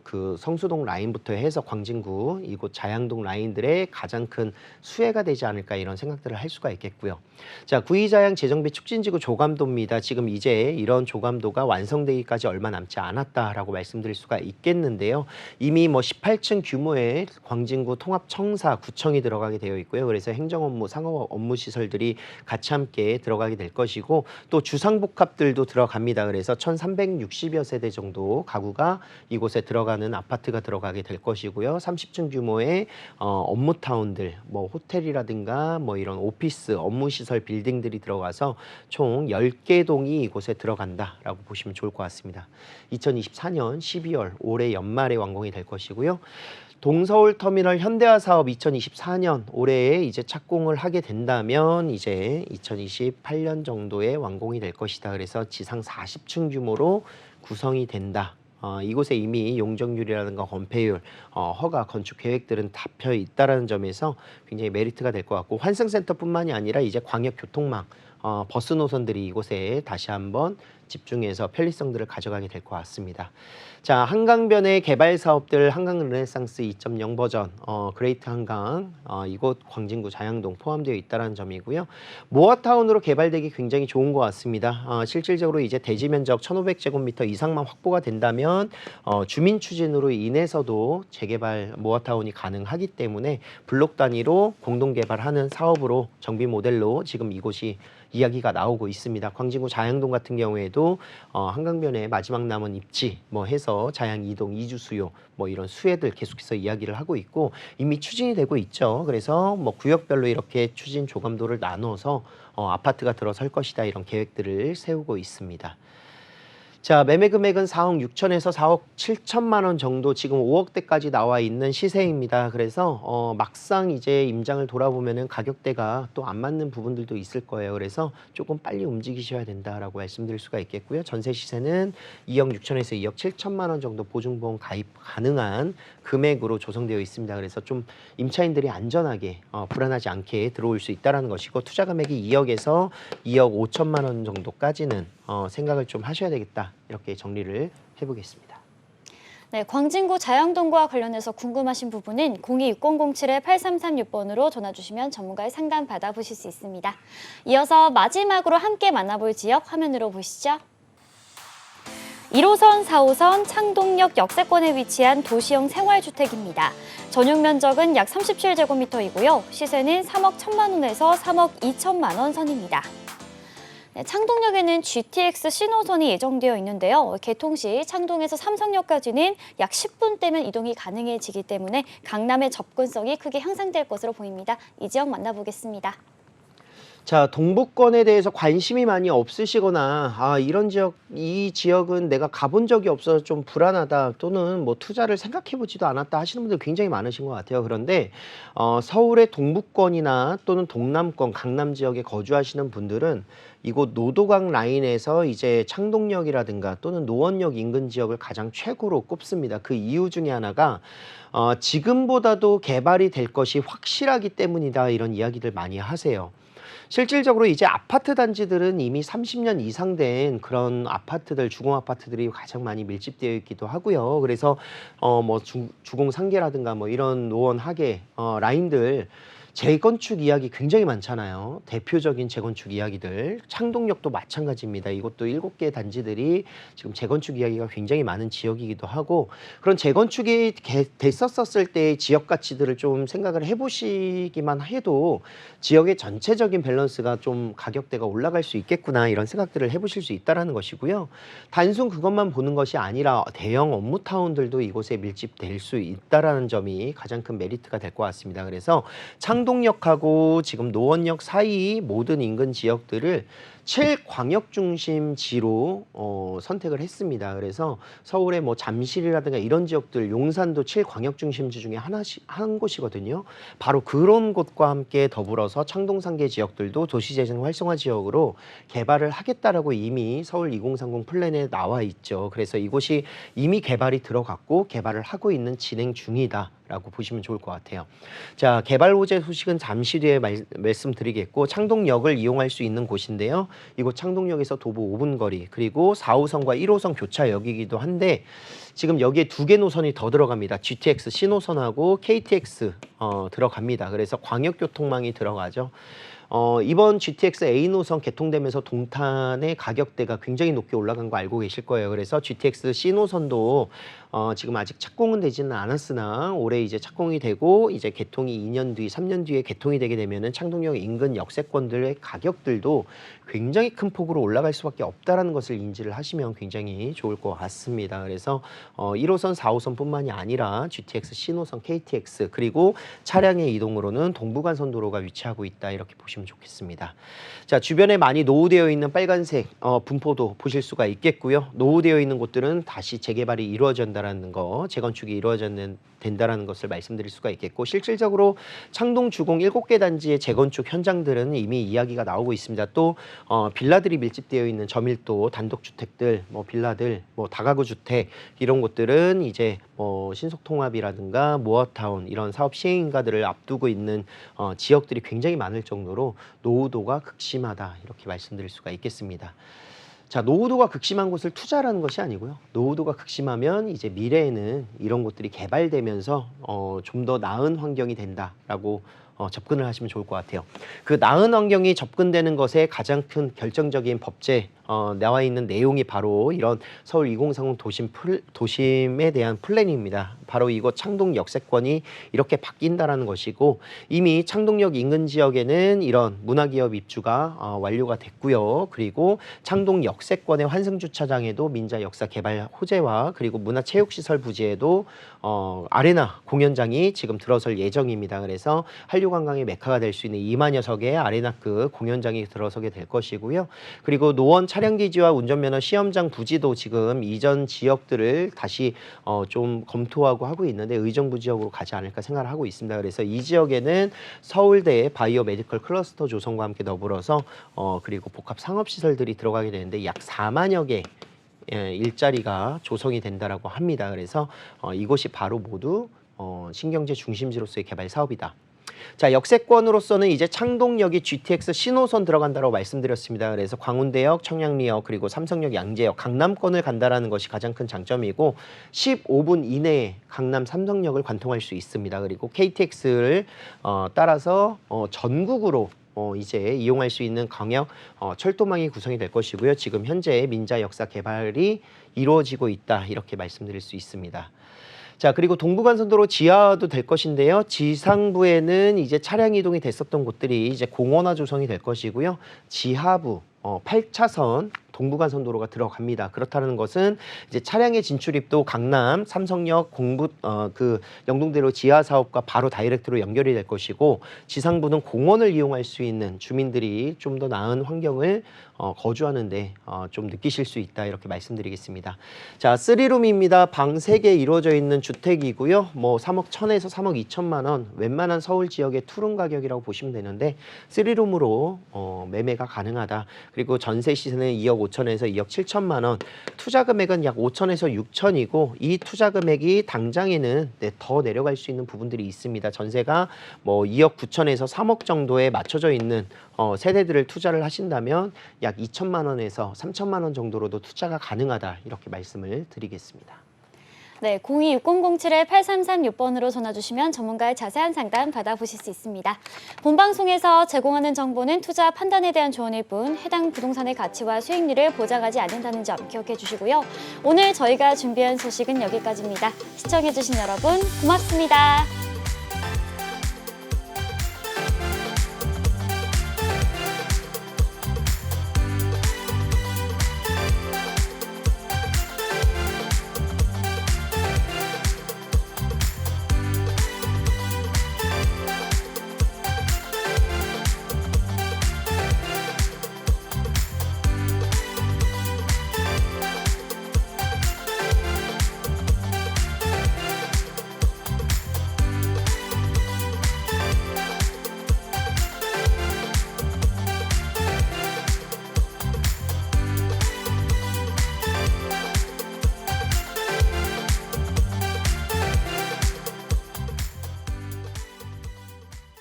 그 성수동 라인부터 해서 광진구 이곳 자양동 라인들의 가장 큰 수혜가 되지 않을까 이런 생각들을 할 수가 있겠고요. 자, 구의자양 재정비 촉진지구 조감도입니다. 지금 이제 이런 조감도가 완성되기까지 얼마 남지 않았다라고 말씀드릴 수가 있겠는데요. 이미 뭐 18층 규모의 광진구 통합청사 구청이 들어가게 되어 있고요. 그래서 행정업무, 상업 업무 시설들이 같이 함께 들어가게 될 것이고, 또 주상복합들도 들어갑니다. 그래서 1360여 세대 정도 가구가 이곳에 들어가는 아파트가 들어가게 될 것이고요. 30층 규모의 업무타운들, 뭐 호텔이라든가 뭐 이런 오피스, 업무시설 빌딩들이 들어가서 총 10개 동이 이곳에 들어간다라고 보시면 좋을 것 같습니다. 2024년 12월 올해 연말에 완공이 될 것이고요. 동서울 터미널 현대화 사업 2024년 올해에 이제 착공을 하게 된다면 이제 2028년 정도에 완공이 될 것이다. 그래서 지상 40층 규모로 구성이 된다. 이곳에 이미 용적률이라든가 건폐율, 허가, 건축 계획들은 잡혀 있다라는 점에서 굉장히 메리트가 될 것 같고, 환승센터뿐만이 아니라 이제 광역교통망, 버스 노선들이 이곳에 다시 한번 집중해서 편리성들을 가져가게 될 것 같습니다. 자, 한강변의 개발 사업들 한강 르네상스 2.0 버전, 그레이트 한강, 이곳 광진구 자양동 포함되어 있다는 점이고요. 모아타운으로 개발되기 굉장히 좋은 것 같습니다. 실질적으로 이제 대지 면적 1,500제곱미터 이상만 확보가 된다면 주민 추진으로 인해서도 재개발 모아타운이 가능하기 때문에 블록 단위로 공동 개발하는 사업으로 정비 모델로 지금 이곳이 이야기가 나오고 있습니다. 광진구 자양동 같은 경우에도 한강변에 마지막 남은 입지 뭐 해서 자양 이동 이주 수요 뭐 이런 수혜들 계속해서 이야기를 하고 있고 이미 추진이 되고 있죠. 그래서 뭐 구역별로 이렇게 추진 조감도를 나눠서 아파트가 들어설 것이다 이런 계획들을 세우고 있습니다. 자, 매매 금액은 4억 6천에서 4억 7천만 원 정도, 지금 5억대까지 나와 있는 시세입니다. 그래서 막상 이제 임장을 돌아보면은 가격대가 또 안 맞는 부분들도 있을 거예요. 그래서 조금 빨리 움직이셔야 된다라고 말씀드릴 수가 있겠고요. 전세 시세는 2억 6천에서 2억 7천만 원 정도 보증보험 가입 가능한 금액으로 조성되어 있습니다. 그래서 좀 임차인들이 안전하게 불안하지 않게 들어올 수 있다는 것이고, 투자 금액이 2억에서 2억 5천만 원 정도까지는 생각을 좀 하셔야 되겠다. 이렇게 정리를 해보겠습니다. 네, 광진구 자양동과 관련해서 궁금하신 부분은 026007-8336번으로 전화 주시면 전문가의 상담 받아보실 수 있습니다. 이어서 마지막으로 함께 만나볼 지역 화면으로 보시죠. 1호선, 4호선 창동역 역세권에 위치한 도시형 생활주택입니다. 전용 면적은 약 37제곱미터이고요. 시세는 3억 1천만 원에서 3억 2천만 원 선입니다. 네, 창동역에는 GTX 신호선이 예정되어 있는데요. 개통 시 창동에서 삼성역까지는 약 10분대면 이동이 가능해지기 때문에 강남의 접근성이 크게 향상될 것으로 보입니다. 이 지역 만나보겠습니다. 자, 동북권에 대해서 관심이 많이 없으시거나 이런 지역, 이 지역은 내가 가본 적이 없어서 좀 불안하다 또는 뭐 투자를 생각해보지도 않았다 하시는 분들 굉장히 많으신 것 같아요. 그런데 서울의 동북권이나 또는 동남권, 강남 지역에 거주하시는 분들은 이곳 노도강 라인에서 이제 창동역이라든가 또는 노원역 인근 지역을 가장 최고로 꼽습니다. 그 이유 중에 하나가 지금보다도 개발이 될 것이 확실하기 때문이다 이런 이야기들 많이 하세요. 실질적으로 이제 아파트 단지들은 이미 30년 이상 된 그런 아파트들, 주공 아파트들이 가장 많이 밀집되어 있기도 하고요. 그래서 뭐 주공 상계라든가 뭐 이런 노원 하계 라인들 재건축 이야기 굉장히 많잖아요. 대표적인 재건축 이야기들. 창동역도 마찬가지입니다. 이것도 7개 단지들이 지금 재건축 이야기가 굉장히 많은 지역이기도 하고 그런 재건축이 됐었을 때의 지역 가치들을 좀 생각을 해보시기만 해도 지역의 전체적인 밸런스가 좀 가격대가 올라갈 수 있겠구나 이런 생각들을 해보실 수 있다는 것이고요. 단순 그것만 보는 것이 아니라 대형 업무타운들도 이곳에 밀집될 수 있다는 점이 가장 큰 메리트가 될 것 같습니다. 그래서 창동역하고 지금 노원역 사이 모든 인근 지역들을 7광역중심지로 선택을 했습니다. 그래서 서울의 뭐 잠실이라든가 이런 지역들, 용산도 7광역중심지 중에 한 곳이거든요. 바로 그런 곳과 함께 더불어서 창동상계 지역들도 도시재생 활성화 지역으로 개발을 하겠다라고 이미 서울 2030 플랜에 나와 있죠. 그래서 이곳이 이미 개발이 들어갔고 개발을 하고 있는 진행 중이다. 라고 보시면 좋을 것 같아요. 자, 개발 호재 소식은 잠시 뒤에 말씀드리겠고 창동역을 이용할 수 있는 곳인데요. 이곳 창동역에서 도보 5분 거리 그리고 4호선과 1호선 교차역이기도 한데 지금 여기에 2개 노선이 더 들어갑니다. GTX 신호선하고 KTX 들어갑니다. 그래서 광역교통망이 들어가죠. 이번 GTX A 노선 개통되면서 동탄의 가격대가 굉장히 높게 올라간 거 알고 계실 거예요. 그래서 GTX C 노선도 지금 아직 착공은 되지는 않았으나 올해 이제 착공이 되고 이제 개통이 2년 뒤, 3년 뒤에 개통이 되게 되면은 창동역 인근 역세권들의 가격들도 굉장히 큰 폭으로 올라갈 수밖에 없다라는 것을 인지를 하시면 굉장히 좋을 것 같습니다. 그래서 1호선, 4호선뿐만이 아니라 GTX C 노선, KTX 그리고 차량의 이동으로는 동부간선도로가 위치하고 있다 이렇게 보시면 좋겠습니다. 자, 주변에 많이 노후되어 있는 빨간색 분포도 보실 수가 있겠고요. 노후되어 있는 곳들은 다시 재개발이 이루어진다라는 거, 재건축이 된다라는 것을 말씀드릴 수가 있겠고 실질적으로 창동 주공 7개 단지의 재건축 현장들은 이미 이야기가 나오고 있습니다. 또 빌라들이 밀집되어 있는 저밀도 단독주택들, 뭐 빌라들, 뭐 다가구 주택 이런 곳들은 이제 뭐 신속통합이라든가 모어타운 이런 사업 시행인가들을 앞두고 있는 지역들이 굉장히 많을 정도로 노후도가 극심하다 이렇게 말씀드릴 수가 있겠습니다. 자, 노후도가 극심한 곳을 투자라는 것이 아니고요. 노후도가 극심하면 이제 미래에는 이런 곳들이 개발되면서 좀 더 나은 환경이 된다라고 접근을 하시면 좋을 것 같아요. 그 나은 환경이 접근되는 것에 가장 큰 결정적인 법제 나와 있는 내용이 바로 이런 서울 2030 도심에 대한 플랜입니다. 바로 이곳 창동 역세권이 이렇게 바뀐다라는 것이고 이미 창동역 인근 지역에는 이런 문화기업 입주가 완료가 됐고요. 그리고 창동 역세권의 환승주차장에도 민자 역사 개발 호재와 그리고 문화체육시설 부지에도 아레나 공연장이 지금 들어설 예정입니다. 그래서 한류관광의 메카가 될 수 있는 2만여 석의 아레나급 공연장이 들어서게 될 것이고요. 그리고 노원 차량기지와 운전면허 시험장 부지도 지금 이전 지역들을 다시 좀 검토하고 하고 있는데 의정부 지역으로 가지 않을까 생각을 하고 있습니다. 그래서 이 지역에는 서울대의 바이오 메디컬 클러스터 조성과 함께 더불어서 그리고 복합 상업시설들이 들어가게 되는데 약 4만여 개 일자리가 조성이 된다라고 합니다. 그래서 이곳이 바로 모두 신경제 중심지로서의 개발 사업이다. 자, 역세권으로서는 이제 창동역이 GTX 신호선 들어간다고 말씀드렸습니다. 그래서 광운대역, 청량리역, 그리고 삼성역, 양재역, 강남권을 간다라는 것이 가장 큰 장점이고 15분 이내에 강남 삼성역을 관통할 수 있습니다. 그리고 KTX를 따라서 전국으로 이제 이용할 수 있는 광역 철도망이 구성이 될 것이고요. 지금 현재 민자 역사 개발이 이루어지고 있다 이렇게 말씀드릴 수 있습니다. 자, 그리고 동부간선도로 지하도 될 것인데요. 지상부에는 이제 차량 이동이 됐었던 곳들이 이제 공원화 조성이 될 것이고요. 지하부 8차선 동부간선도로가 들어갑니다. 그렇다는 것은 이제 차량의 진출입도 강남, 삼성역, 그 영동대로 지하 사업과 바로 다이렉트로 연결이 될 것이고 지상부는 공원을 이용할 수 있는 주민들이 좀 더 나은 환경을 거주하는데 좀 느끼실 수 있다 이렇게 말씀드리겠습니다. 자, 3룸입니다. 방 3개 이루어져 있는 주택이고요. 뭐 3억 1천에서 3억 2천만 원 웬만한 서울 지역의 투룸 가격이라고 보시면 되는데 3룸으로 매매가 가능하다. 그리고 전세 시세는 2억 5천에서 2억 7천만 원, 투자 금액은 약 5천에서 6천이고 이 투자 금액이 당장에는 더 내려갈 수 있는 부분들이 있습니다. 전세가 뭐 2억 9천에서 3억 정도에 맞춰져 있는 세대들을 투자를 하신다면 약 2천만 원에서 3천만 원 정도로도 투자가 가능하다 이렇게 말씀을 드리겠습니다. 네, 026007-8336번으로 전화 주시면 전문가의 자세한 상담 받아보실 수 있습니다. 본 방송에서 제공하는 정보는 투자 판단에 대한 조언일 뿐 해당 부동산의 가치와 수익률을 보장하지 않는다는 점 기억해 주시고요. 오늘 저희가 준비한 소식은 여기까지입니다. 시청해 주신 여러분 고맙습니다.